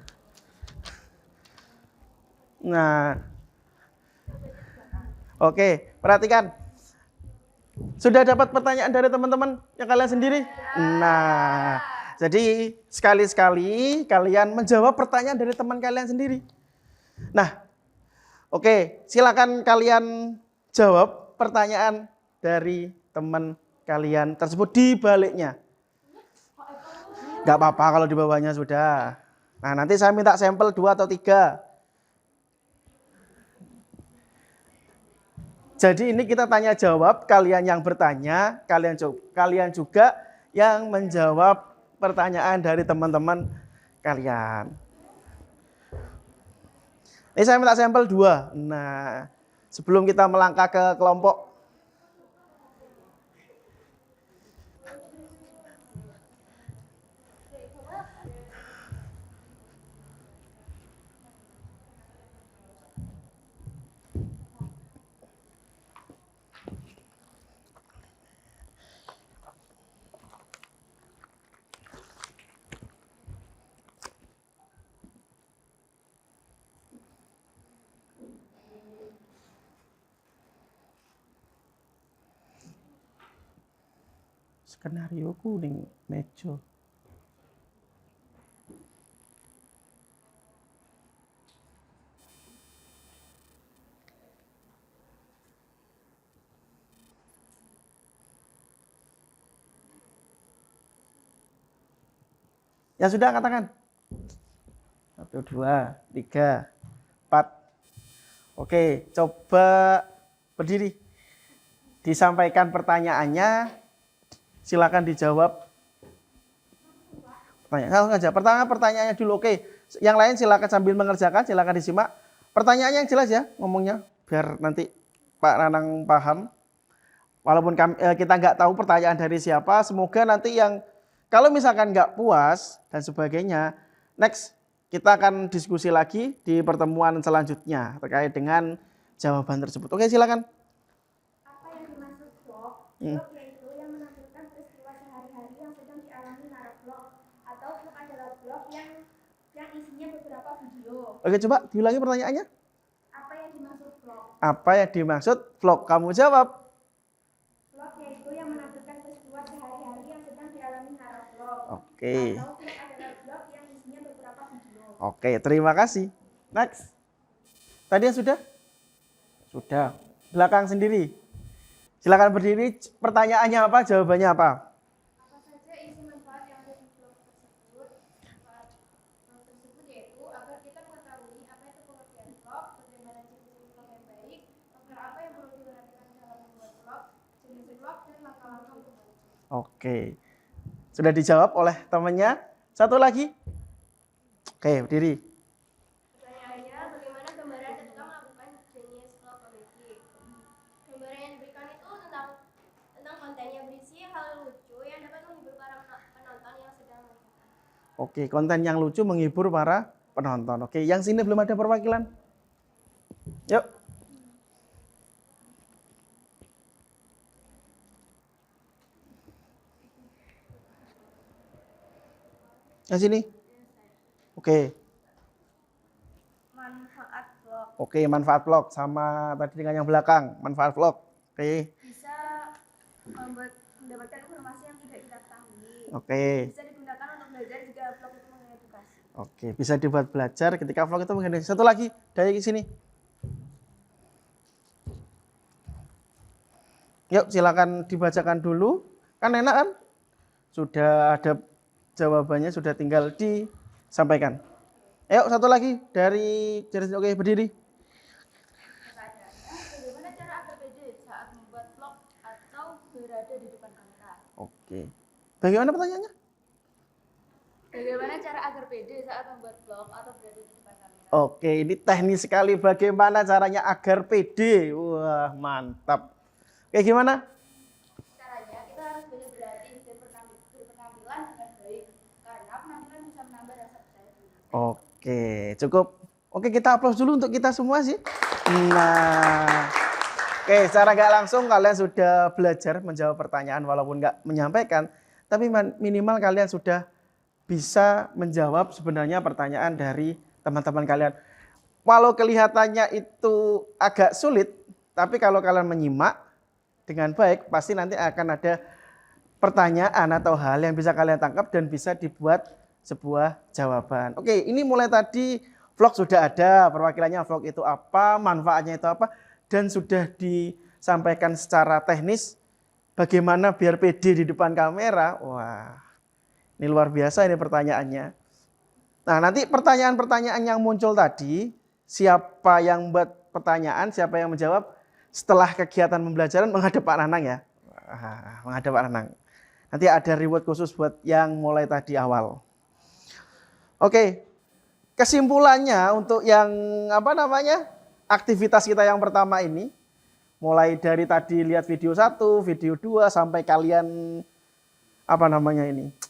Nah, oke, perhatikan. Sudah dapat pertanyaan dari teman-teman yang kalian sendiri? Nah, jadi sekali-sekali kalian menjawab pertanyaan dari teman kalian sendiri. Nah, oke, silakan kalian jawab pertanyaan dari teman kalian tersebut di baliknya. Gak apa-apa kalau di bawahnya sudah. Nah, nanti saya minta sampel 2 atau 3. Jadi ini kita tanya jawab, kalian yang bertanya, kalian juga yang menjawab pertanyaan dari teman-teman kalian. Ini saya minta sampel 2. Nah, sebelum kita melangkah ke kelompok. Skenario kuning meja. Ya sudah, katakan. 1, 2, 3, 4. Oke, coba berdiri. Disampaikan pertanyaannya. Silakan dijawab. Langsung aja. Pertama pertanyaannya dulu. Oke. Yang lain silakan sambil mengerjakan, silakan disimak. Pertanyaannya yang jelas ya ngomongnya, biar nanti Pak Nanang paham. Walaupun kita nggak tahu pertanyaan dari siapa, semoga nanti yang kalau misalkan nggak puas dan sebagainya, next kita akan diskusi lagi di pertemuan selanjutnya terkait dengan jawaban tersebut. Oke, silakan. Apa yang dimaksud vlog? Vlog yaitu yang menampilkan peristiwa sehari-hari yang sedang dialami naravlog, atau vlog adalah vlog yang isinya beberapa video. Oke, coba diulangi pertanyaannya. Apa yang dimaksud vlog? Apa yang dimaksud vlog? Kamu jawab. Vlog yaitu yang menampilkan peristiwa sehari-hari yang sedang dialami naravlog. Oke. Atau vlog adalah vlog yang isinya beberapa video. Oke, terima kasih. Next. Tadi yang sudah? Sudah. Belakang sendiri. Silakan berdiri. Pertanyaannya apa? Jawabannya apa? Apa saja isi manfaat yang ada di vlog tersebut? Manfaat vlog tersebut yaitu agar kita mengetahui apa itu pengertian vlog, bagaimana jenis vlog yang baik, faktor apa yang perlu diperhatikan dalam membuat vlog, jenis vlog, dan langkah-langkah untuk melakukan. Oke. Sudah dijawab oleh temannya. Satu lagi. Oke, berdiri. Pertanyaannya, bagaimana gambaran ketika melakukan jenis vlog komedi? Gambaran yang diberikan itu tentang konten yang berisi hal lucu yang dapat menghibur para penonton yang sedang melihat. Oke, konten yang lucu menghibur para penonton. Oke, yang sini belum ada perwakilan. Yuk. Yang sini. Oke. Manfaat vlog Oke, manfaat vlog sama tadi dengan yang belakang, manfaat vlog. Oke. bisa mendapatkan informasi yang tidak kita ketahui. Oke. Bisa digunakan untuk belajar jika vlog itu mengedukasi. Oke, bisa dibuat belajar ketika vlog itu mengedukasi. Satu lagi dari sini. Yuk, silakan dibacakan dulu. Kan enak kan? Sudah ada jawabannya, sudah tinggal disampaikan. Ayo, satu lagi dari oke, berdiri. Pertanyaannya, bagaimana cara agar pede saat membuat vlog atau berada di depan kamera? Oke. Bagaimana pertanyaannya? Bagaimana cara agar pede saat membuat vlog atau berada di depan kamera? Oke, ini teknis sekali bagaimana caranya agar pede. Wah, mantap. Oke, gimana? Caranya, kita harus banyak berlatih dan berpenampilan dengan baik, karena penampilan bisa menambah rasa percaya diri. Oke, cukup. Oke, kita aplaus dulu untuk kita semua sih. Nah, oke, secara nggak langsung kalian sudah belajar menjawab pertanyaan walaupun nggak menyampaikan. tapi minimal kalian sudah bisa menjawab sebenarnya pertanyaan dari teman-teman kalian. Walau kelihatannya itu agak sulit, tapi kalau kalian menyimak dengan baik, pasti nanti akan ada pertanyaan atau hal yang bisa kalian tangkap dan bisa dibuat sebuah jawaban. Oke, ini mulai tadi vlog sudah ada, perwakilannya vlog itu apa, manfaatnya itu apa, dan sudah disampaikan secara teknis bagaimana biar pede di depan kamera. Wah, ini luar biasa ini pertanyaannya. Nah, nanti pertanyaan-pertanyaan yang muncul tadi, siapa yang buat pertanyaan, siapa yang menjawab, setelah kegiatan pembelajaran menghadap Pak Nanang ya. Menghadap Pak Nanang. Nanti ada reward khusus buat yang mulai tadi awal. Oke, kesimpulannya untuk yang aktivitas kita yang pertama ini, mulai dari tadi lihat video 1, video 2 sampai kalian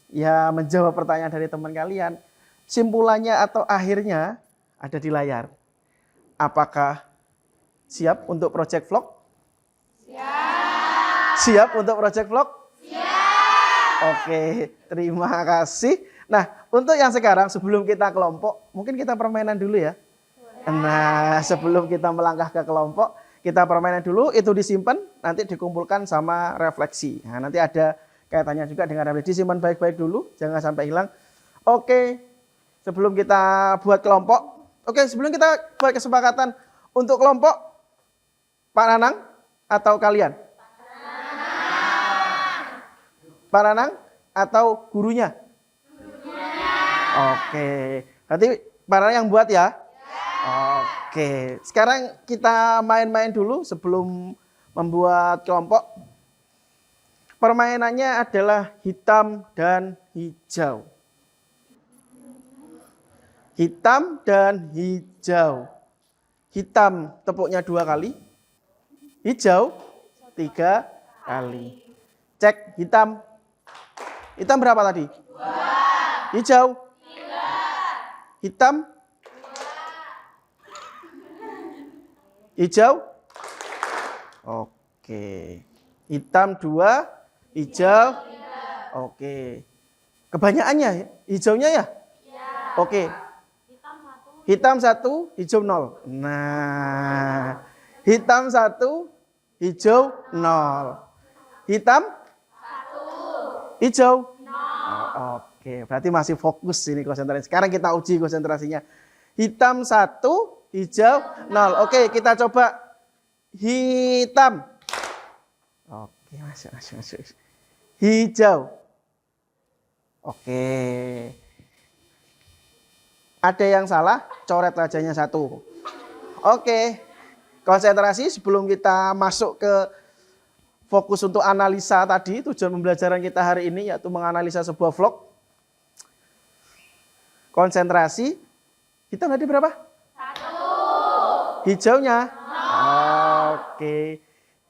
ya menjawab pertanyaan dari teman kalian. Simpulannya atau akhirnya ada di layar. Apakah siap untuk project vlog? Siap. Siap untuk project vlog? Siap. Oke, terima kasih. Nah, untuk yang sekarang sebelum kita kelompok, mungkin kita permainan dulu ya. Nah, sebelum kita melangkah ke kelompok, kita permainan dulu, itu disimpan, nanti dikumpulkan sama refleksi. Nah, nanti ada kaitannya juga dengan refleksi, disimpan baik-baik dulu, jangan sampai hilang. Oke, sebelum kita buat kelompok, sebelum kita buat kesepakatan untuk kelompok, Pak Nanang atau kalian? Pak Nanang atau gurunya? Oke, berarti Pak Nanang yang buat ya? Oke, sekarang kita main-main dulu sebelum membuat kelompok. Permainannya adalah hitam dan hijau. Hitam dan hijau. Hitam tepuknya 2 kali, hijau 3 kali. Cek hitam. Hitam berapa tadi? 2. Hijau? 3. Hitam? 2. Hijau? Oke. Hitam 2, hijau? 3. Oke. Kebanyakannya hijaunya ya? Iya. Oke. Hitam 1, hijau 0. Nah, hitam 1, hijau 0. Hitam? 1. Hijau? 0. Oke, berarti masih fokus ini konsentrasi. Sekarang kita uji konsentrasinya. Hitam 1, hijau 0. Oke, kita coba hitam. Oke, masuk. Hijau. Oke. Ada yang salah, coret rajanya 1. Oke, konsentrasi sebelum kita masuk ke fokus untuk analisa tadi, tujuan pembelajaran kita hari ini yaitu menganalisa sebuah vlog. Konsentrasi, hitam tadi berapa? 1. Hijaunya? 0. Oke,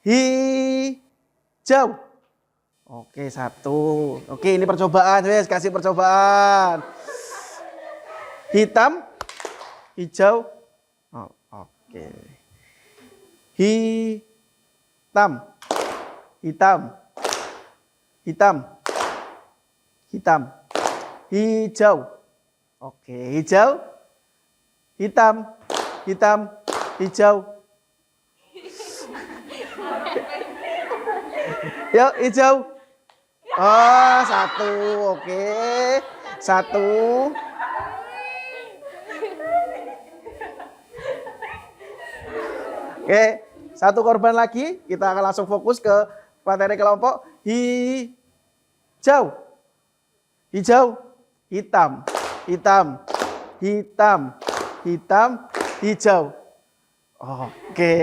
hijau. Oke, 1. Oke, ini percobaan, wes kasih percobaan. Hitam, hijau, oke. Hitam, hijau, oke. Hijau, hitam, hijau. Yuk, hijau. Oh, 1, oke. 1. Oke, 1 korban lagi. Kita akan langsung fokus ke materi kelompok. Hijau, hitam, hijau. Oke.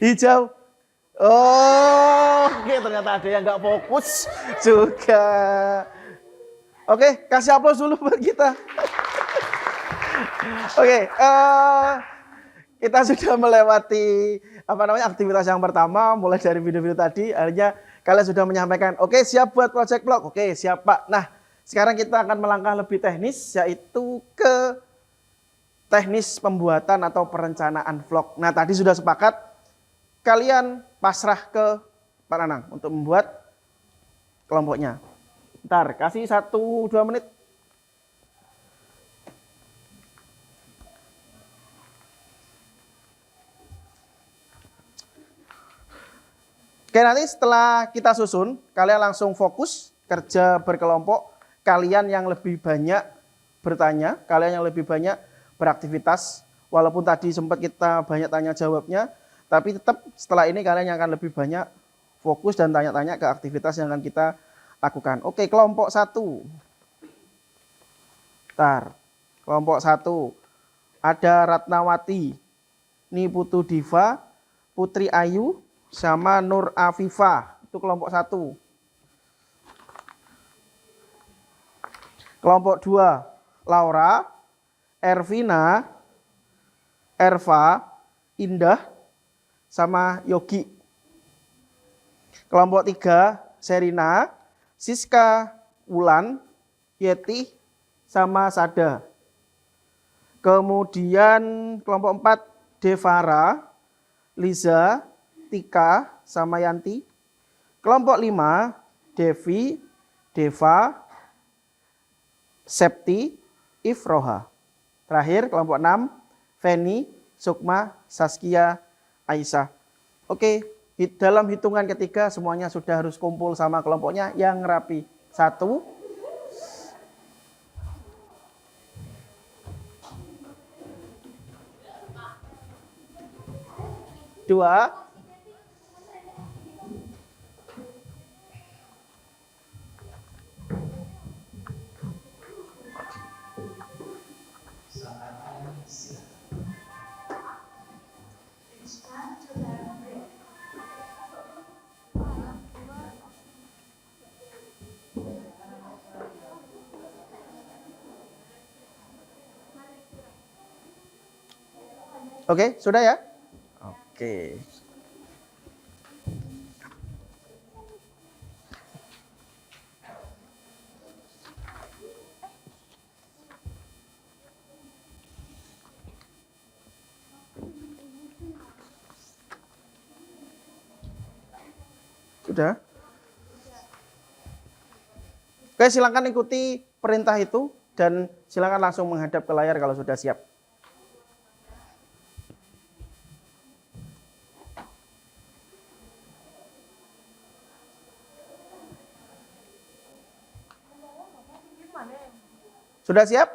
Hijau. Oh, oke, ternyata ada yang nggak fokus juga. Oke, kasih aplaus dulu buat kita. Oke, kita sudah melewati aktivitas yang pertama, mulai dari video-video tadi. Akhirnya kalian sudah menyampaikan, oke, siap buat project vlog. Oke, siap Pak. Nah, sekarang kita akan melangkah lebih teknis, yaitu ke teknis pembuatan atau perencanaan vlog. Nah, tadi sudah sepakat, kalian pasrah ke Pak Nanang untuk membuat kelompoknya. Ntar kasih 1-2 menit. Oke, nanti setelah kita susun, kalian langsung fokus kerja berkelompok. Kalian yang lebih banyak bertanya, kalian yang lebih banyak beraktivitas. Walaupun tadi sempat kita banyak tanya jawabnya, tapi tetap setelah ini kalian yang akan lebih banyak fokus dan tanya-tanya ke aktivitas yang akan kita lakukan. Oke, kelompok 1. Bentar, kelompok 1. Ada Ratnawati, Niputu Diva, Putri Ayu, sama Nur Afifah. Itu kelompok 1. Kelompok 2, Laura, Ervina, Erva, Indah, sama Yogi. Kelompok 3, Serina, Siska, Wulan, Yeti, sama Sada. Kemudian kelompok 4, Devara, Liza, Tika, sama Yanti. Kelompok 5, Devi, Deva, Septi, Ifroha. Terakhir kelompok 6, Feni, Sukma, Saskia, Aisyah. Oke, dalam hitungan ketiga semuanya sudah harus kumpul sama kelompoknya yang rapi. 1, 2, 3. Oke, sudah ya? Oke. Sudah? Oke, silakan ikuti perintah itu dan silakan langsung menghadap ke layar kalau sudah siap. Sudah siap?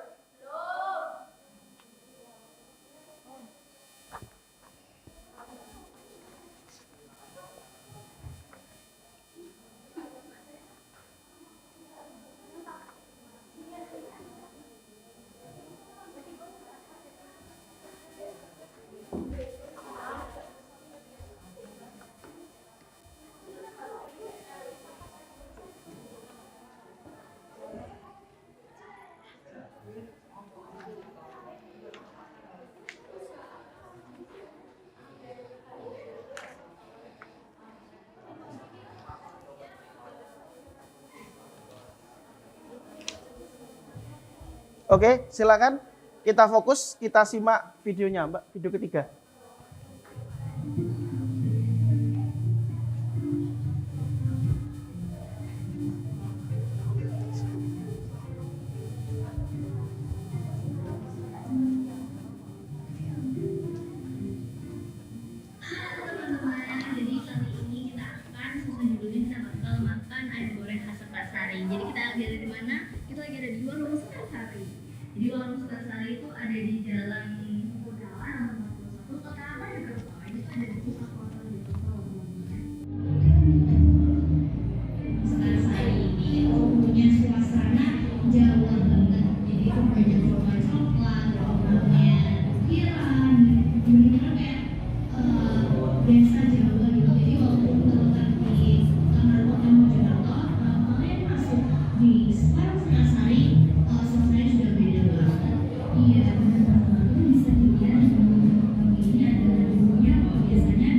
Oke, silakan kita fokus, kita simak videonya, Mbak, video ketiga. Jadi kali ini kita akan sesuai judulnya kita bakal makan ayam goreng khas Sukasari. Jadi kita lagi ada di mana? Kita lagi ada di warung Sukasari. Jadi warung Sukasari itu ada di Jalan Kudalan nomor 41 Kota apa ya Kak? Itu ada di pusat kota di Sukasari ini punya suasana Jawa banget. Jadi itu banyak rumah coklat, rumahnya ukiran, bener-bener kayak desa Jawa gitu. Jadi walaupun terletak di tengah kota Mojokerto, kalian masuk di warung Sukasari, suasananya sudah beda banget. Iya, benar-benar bisa dilihat ini ada bumbunya. Kalau biasanya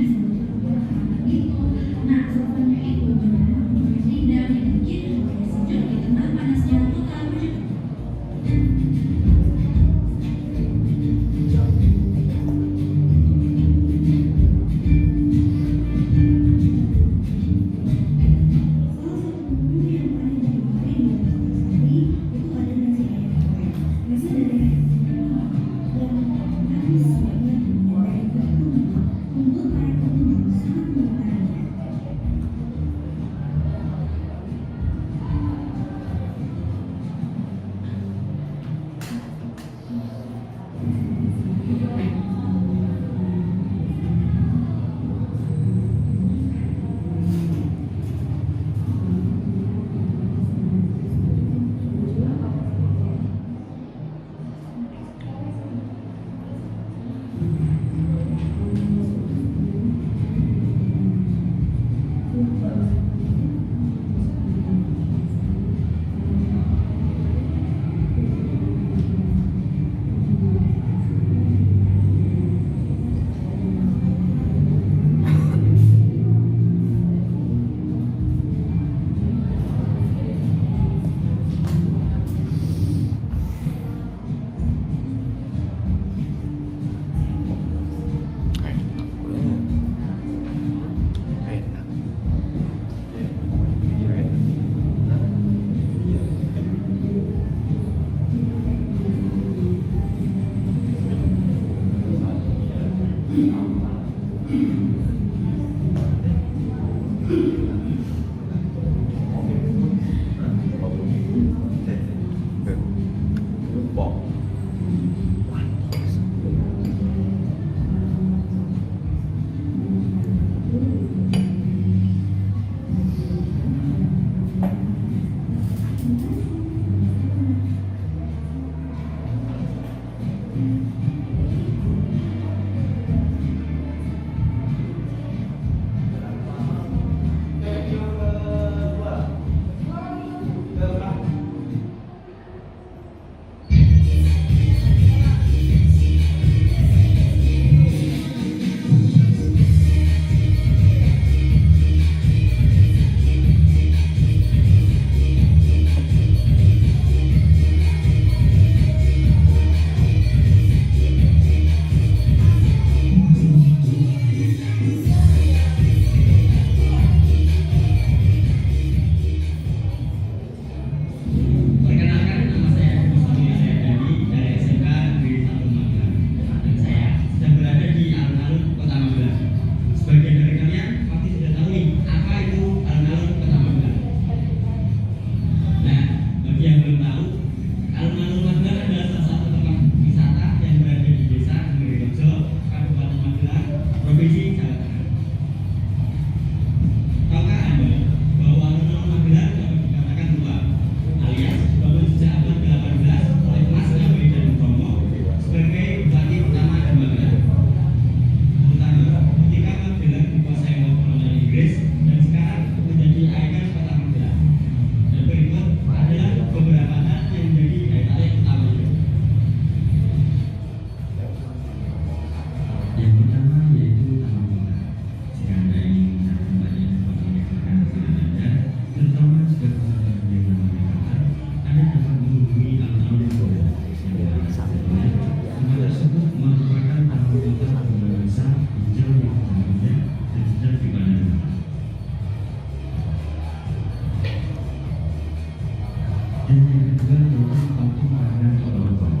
Dan yang kedua yaitu opsi pada kelompok.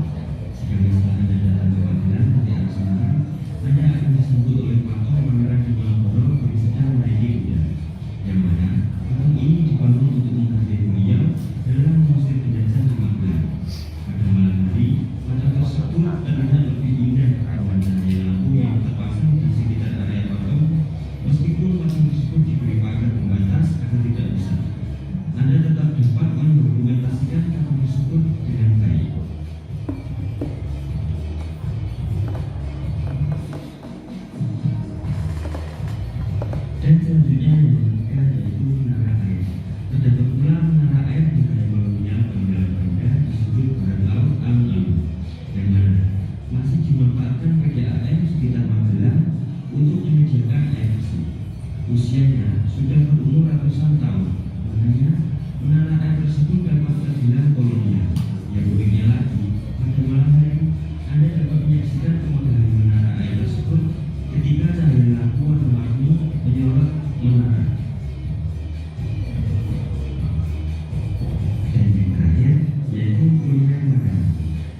Jika misalnya Anda datang ke Magelang nanti harus menang, Anda akan disambut oleh patung Pangeran Diponegoro yang sedang menaiki kuda. Yang mana patung ini dibangun untuk menghargai beliau dalam mengusir penjajah di Magelang. Pada malam hari, patung tersebut terlihat lebih indah dengan cahaya lampu yang terpasang di sekitar area patung. Meskipun patung tersebut diberi pagar pembatas agar tidak bisa, Anda tetap dapat mendokumentasikan patung tersebut dengan baik. Dan selanjutnya yang ketiga yaitu menara air. Terdapat pula menara air di bangunnya benda-benda disebut bahan laut alun-alun, yang mana masih dimanfaatkan PDAM sekitar Magelang untuk menyediakan air bersih. Usianya sudah berumur ratusan tahun, makanya menara air tersebut dapat terbilang kolonial. Yang uniknya lagi, pada malam hari Anda dapat menyaksikan kemegahan menara air tersebut ketika cahaya lampu warna-warni menyorot menara. Dan yang terakhir yaitu kuliner makanan.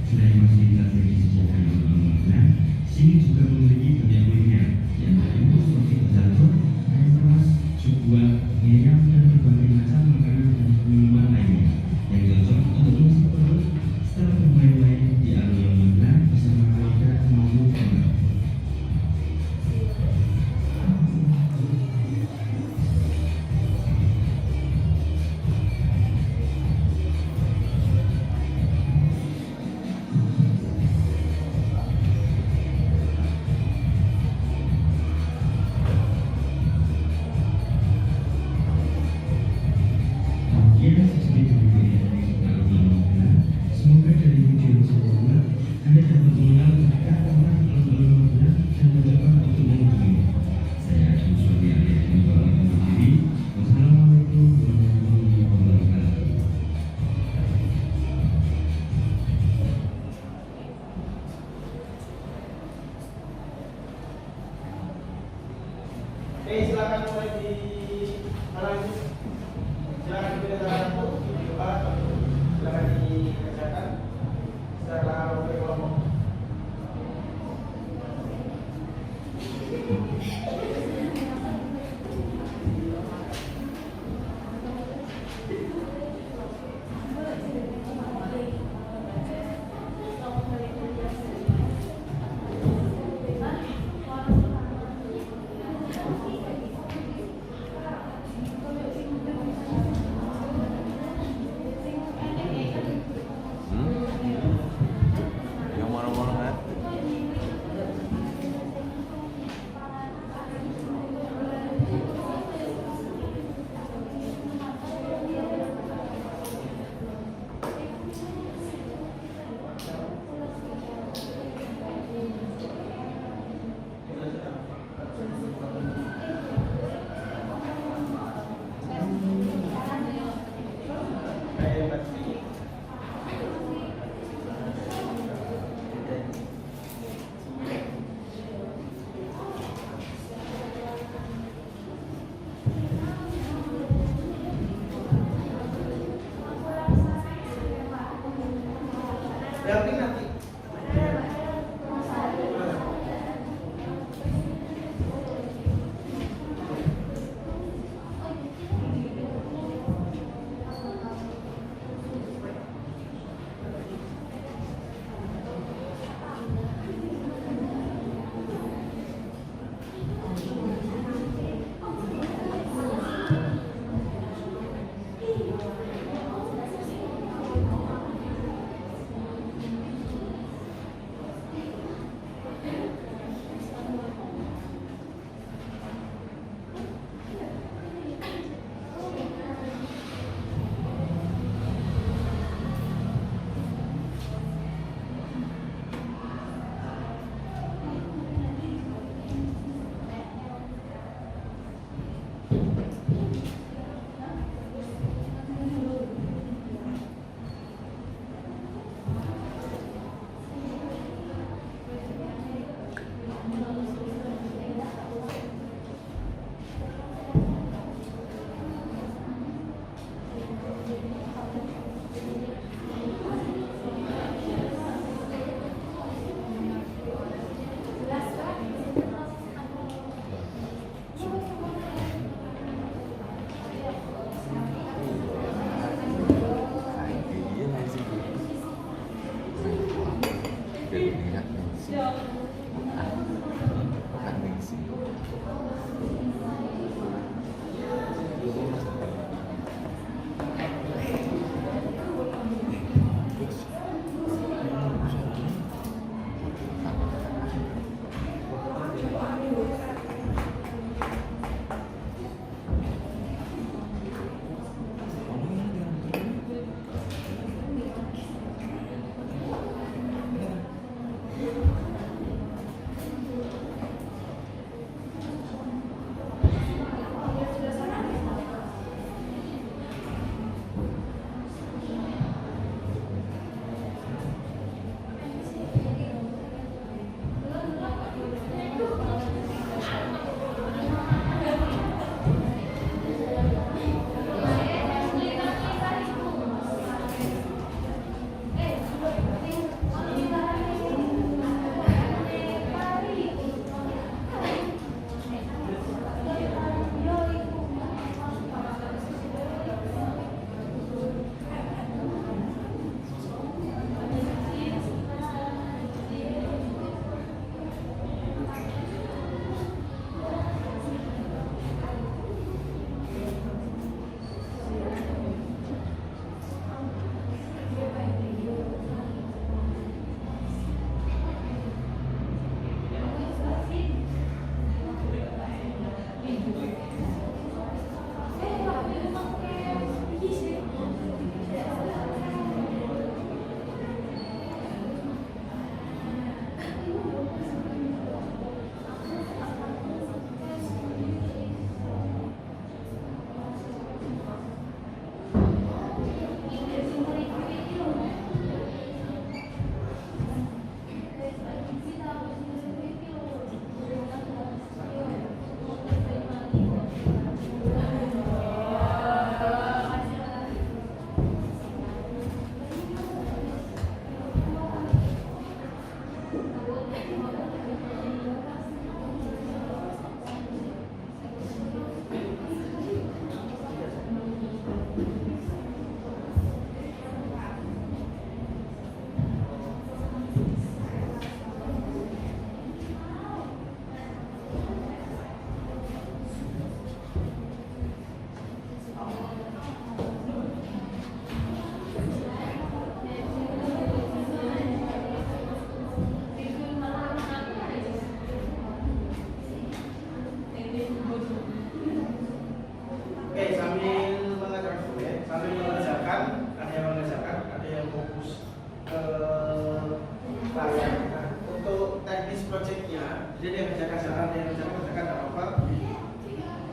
Selain fasilitas yang disediakan oleh Magelang, sini juga memiliki banyak kuliner yang terdiri seperti batagor, ayam ras, sebuah ayam dan berbagai macam makanan dan minuman lainnya yang cocok untuk mengisi perut setelah bermain-main di alun-alun Magelang bersama keluarga maupun teman. Kemudian sedikit berbeda dari alun-alun Magelang. Semoga dari video yang saya buat Anda dapat mengenal dekat tentang alun-alun Magelang dan mencoba untuk mengunjunginya. Saya Adi Suami Arya dan Bapak undur diri. Wassalamualaikum warahmatullahi wabarakatuh. Oke, silakan mulai di lanjut. Silakan dipilih salah satu, dibuka, silakan dikerjakan secara berkelompok. Yang mana-mana kan? Damping nanti. ada yang mengerjakan, ada yang fokus ke layar. Nah, untuk teknis projectnya, jadi dia kerjakan jalan, ada yang kerjakan apa.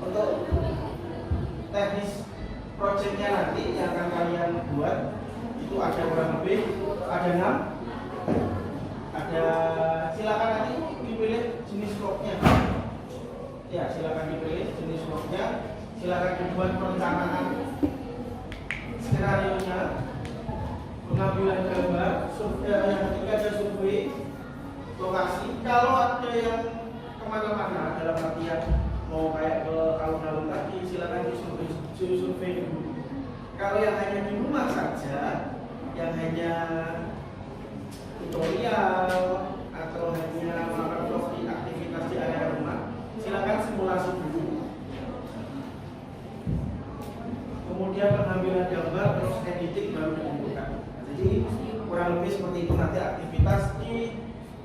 Untuk teknis projectnya nanti yang akan kalian buat itu ada kurang lebih ada 6. Ada, silakan nanti dipilih jenis vlognya. Ya, silakan dipilih jenis vlognya. Silakan dibuat perencanaan skenario-nya, pengambilan gambar, yang ketiga ada survei lokasi. Kalau ada yang kemana-mana dalam artian mau kayak ke alun-alun tadi, silakan survei dulu. Kalau yang hanya di rumah saja, yang hanya tutorial atau hanya melakukan vlog di aktivitas di area rumah, silakan simulasi dulu. Kemudian pengambilan gambar, terus editing baru dikumpulkan. Jadi kurang lebih seperti itu nanti aktivitas di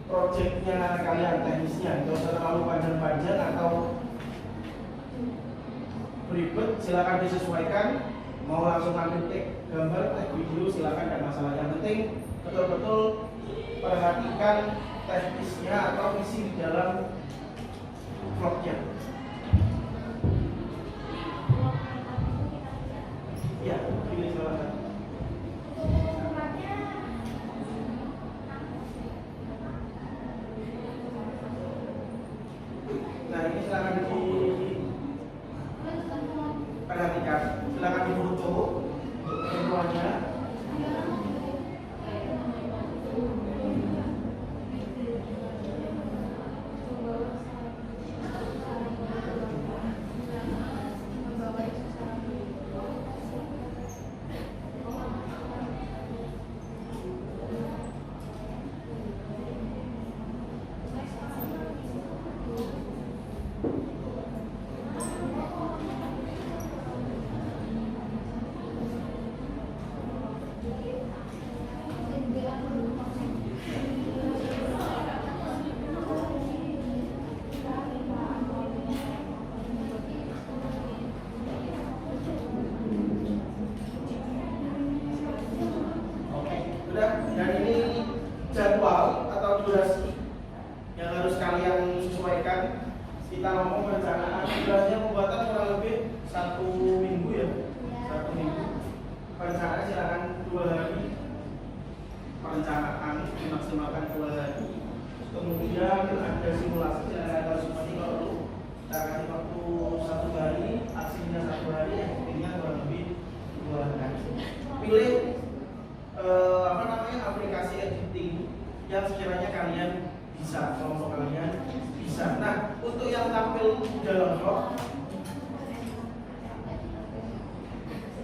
projectnya kalian teknisnya. Tidak usah terlalu panjang-panjang atau berikut, silakan disesuaikan. Mau langsung ambil take gambar, take video, silakan, tidak masalah. Yang penting betul-betul perhatikan teknisnya atau isi di dalam vlognya. Ya, pilih salah satu. Nah, ini silakan diperhatikan, silakan difoto semuanya. Dan ini jadwal atau durasi yang harus kalian sesuaikan. Kita ngomong perencanaan, durasinya pembuatan kurang lebih 1 minggu ya, 1 minggu. Perencanaan silakan 2 hari. Perencanaan dimaksimalkan 2 hari. Kemudian ada simulasi, silakan harus seperti kalau kita kasih waktu 1 hari, aksinya 1 hari, yang kurang lebih 2 hari. Pilih aplikasi editing yang sekiranya kalian bisa, kelompok kalian bisa. Nah, untuk yang tampil dalam vlog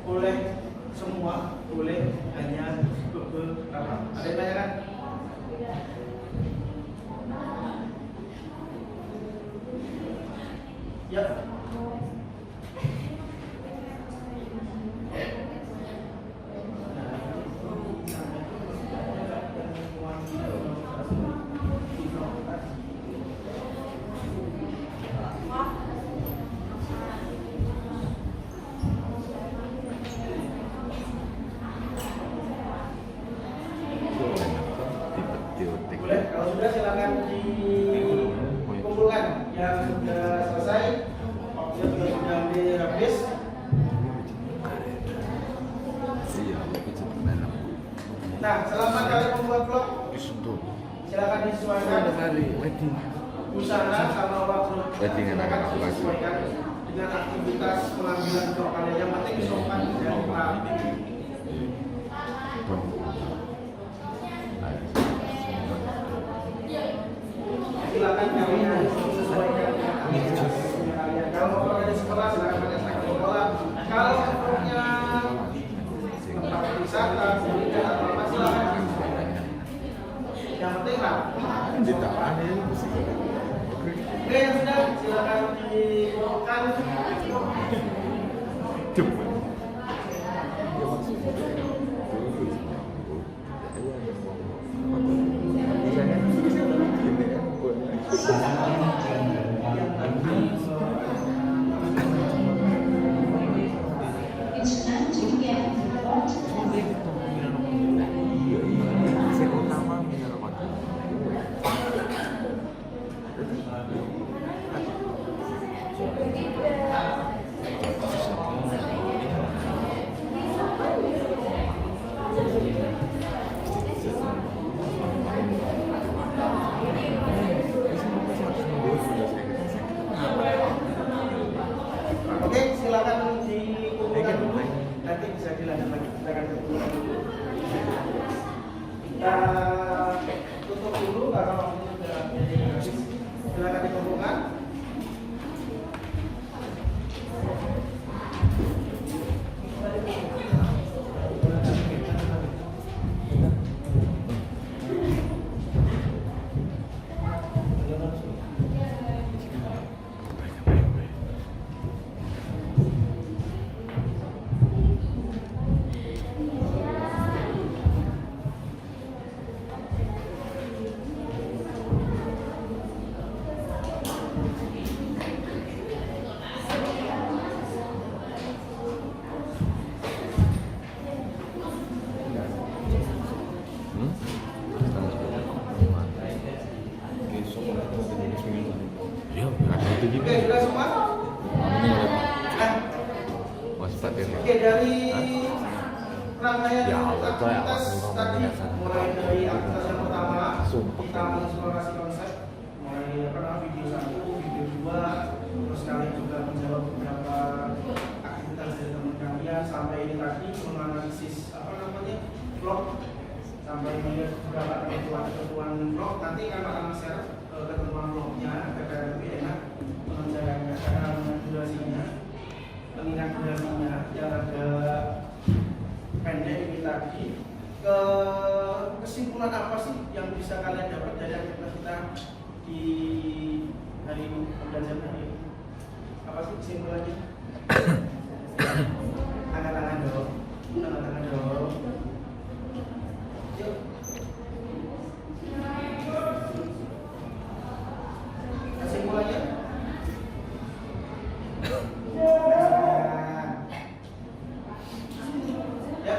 boleh semua, boleh hanya beberapa. Ada yang tanya kan? Ya. Boleh, kalau sudah silakan dikumpulkan. Yang sudah selesai, waktunya juga sudah habis. Nah, selama kalian membuat vlog, silakan disesuaikan busana sama waktu. Silakan disesuaikan dengan aktivitas pengambilan vlog kalian. Yang penting sopan dan rapi. Silakan kalian sesuaikan dengan aktivitas kalian. Kalau mau pakai di sekolah, silakan pakai seragam sekolah. Kalau punya tempat wisata, pendidikan atau apa, silakan. Yang penting lah. Oke, yang sudah silakan dikumpulkan. It's time to get dilanjut lagi. Silakan ditutup dulu. Kita tutup dulu karena waktunya sudah habis. Silakan dikumpulkan. Iya, ada itu juga. Oke, sudah semua? Ini oleh Pak. Mas Pak Dirjen. Oke, dari rangkaian Ya, Allah, itu ya, aktivitas Allah, tadi, Allah, mulai dari aktivitas yang pertama, Sumpah. kita mengeksplorasi konsep, mulai video 1, video 2, terus kalian juga menjawab beberapa aktivitas dari teman kalian, sampai ini tadi menganalisis vlog, sampai melihat beberapa ketentuan vlog. Nanti kan akan share ketentuan vlognya agar lebih enak mengerjakannya, karena durasinya, mengingat durasinya yang agak pendek ini tadi. Kesimpulan apa sih yang bisa kalian dapat dari aktivitas kita di hari ini, pembelajaran hari ini? Apa sih kesimpulannya? Tangan-tangan dong, tangan-tangan dong. Yuk. Kesimpulannya? Ya.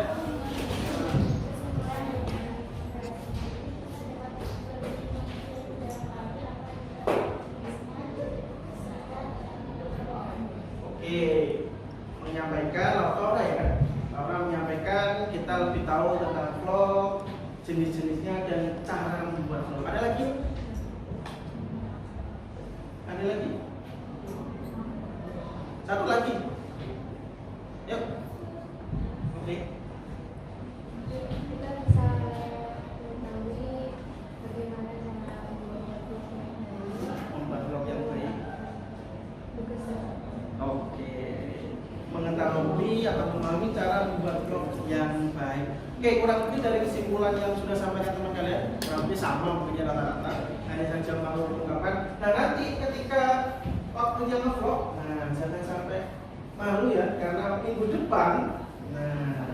Oke, menyampaikan Laura ya kan? Laura menyampaikan kita lebih tahu tentang vlog, jenis-jenisnya dan cara membuat vlog. Ada lagi? Ada lagi? Satu lagi. Yuk. Oke. Kita bisa mengetahui bagaimana cara membuat vlog yang baik. Membuat vlog yang baik. Bagus ya. Oke. Mengetahui atau memahami cara membuat vlog yang baik. Oke, kurang lebih dari kesimpulan yang sudah sampaikan teman kalian, kurang lebih sama mungkin rata-rata. Hanya saja malu mengungkapkan. Nah, nanti ketika waktunya nge-vlog, nah jangan sampai malu ya, karena minggu depan, nah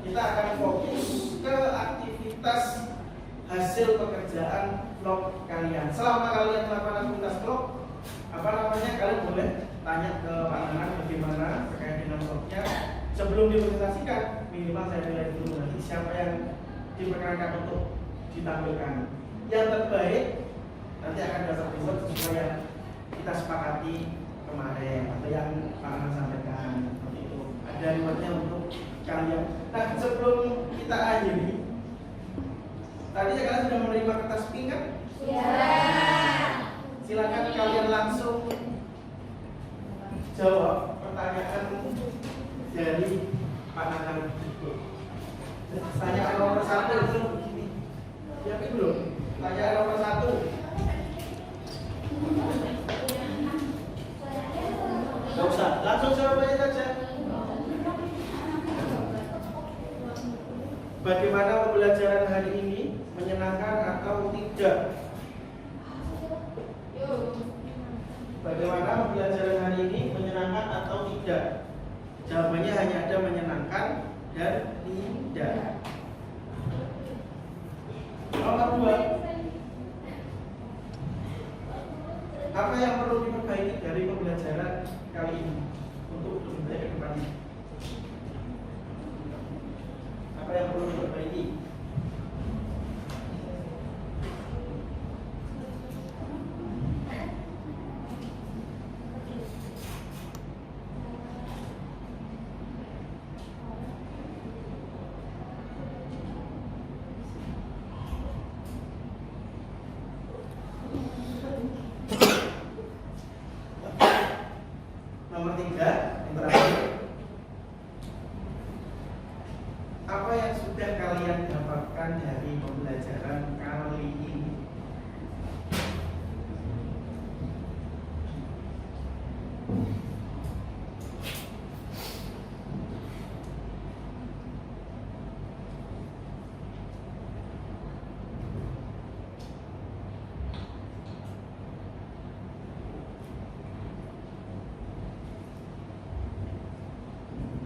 kita akan fokus ke aktivitas hasil pekerjaan vlog kalian. Selama kalian melakukan aktivitas vlog, kalian boleh tanya ke Pak Nanan bagaimana terkait dengan vlognya. Sebelum dipresentasikan, minimal saya nilai dulu nanti siapa yang diperkenankan untuk ditampilkan. Yang terbaik nanti akan dapat reward sesuai yang kita sepakati kemarin atau yang Pak Nanan sampaikan seperti itu. Ada rewardnya untuk kalian. Nah, sebelum kita akhiri, tadi kalian sudah menerima kertas pink kan? Iya. Silakan kalian langsung jawab pertanyaan dari Pak Nanan. Pertanyaan nomor 1 itu begini. Siapin dulu. Pertanyaan nomor 1. Gak usah, langsung jawabannya saja. Bagaimana pembelajaran hari ini, menyenangkan atau tidak? Bagaimana pembelajaran hari ini, menyenangkan atau tidak? Jawabannya hanya ada menyenangkan dan tidak. Nomor 2. Apa yang perlu diperbaiki dari pembelajaran kali ini untuk lebih baik ke depannya? Apa yang perlu diperbaiki? Nomor 3, yang terakhir. apa yang sudah kalian dapatkan dari pembelajaran kali ini?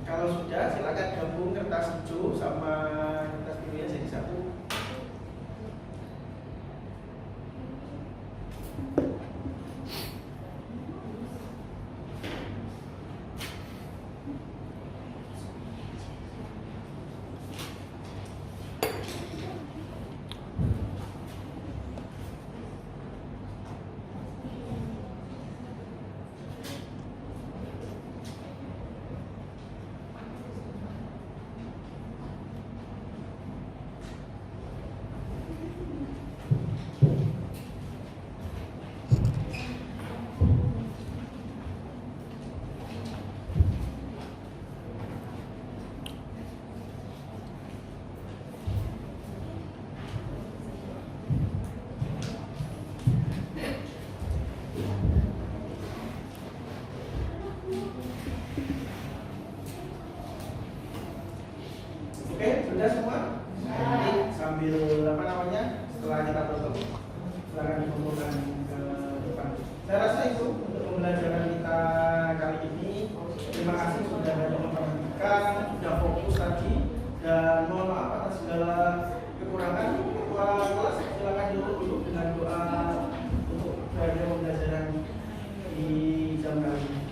Kalau sudah, silakan gabung kertas hijau sama kertas birunya jadi satu. Oke, sudah semua? Nanti sambil apa namanya? Setelah kita tutup, silakan dikumpulkan ke depan. Saya rasa itu untuk pembelajaran kita kali ini. Terima kasih sudah banyak memperhatikan, sudah fokus tadi, dan mohon maaf atas segala kekurangan. Ketua kelas silakan ditutup dulu dengan doa untuk belajar pembelajaran di jam kali ini.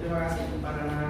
Terima kasih para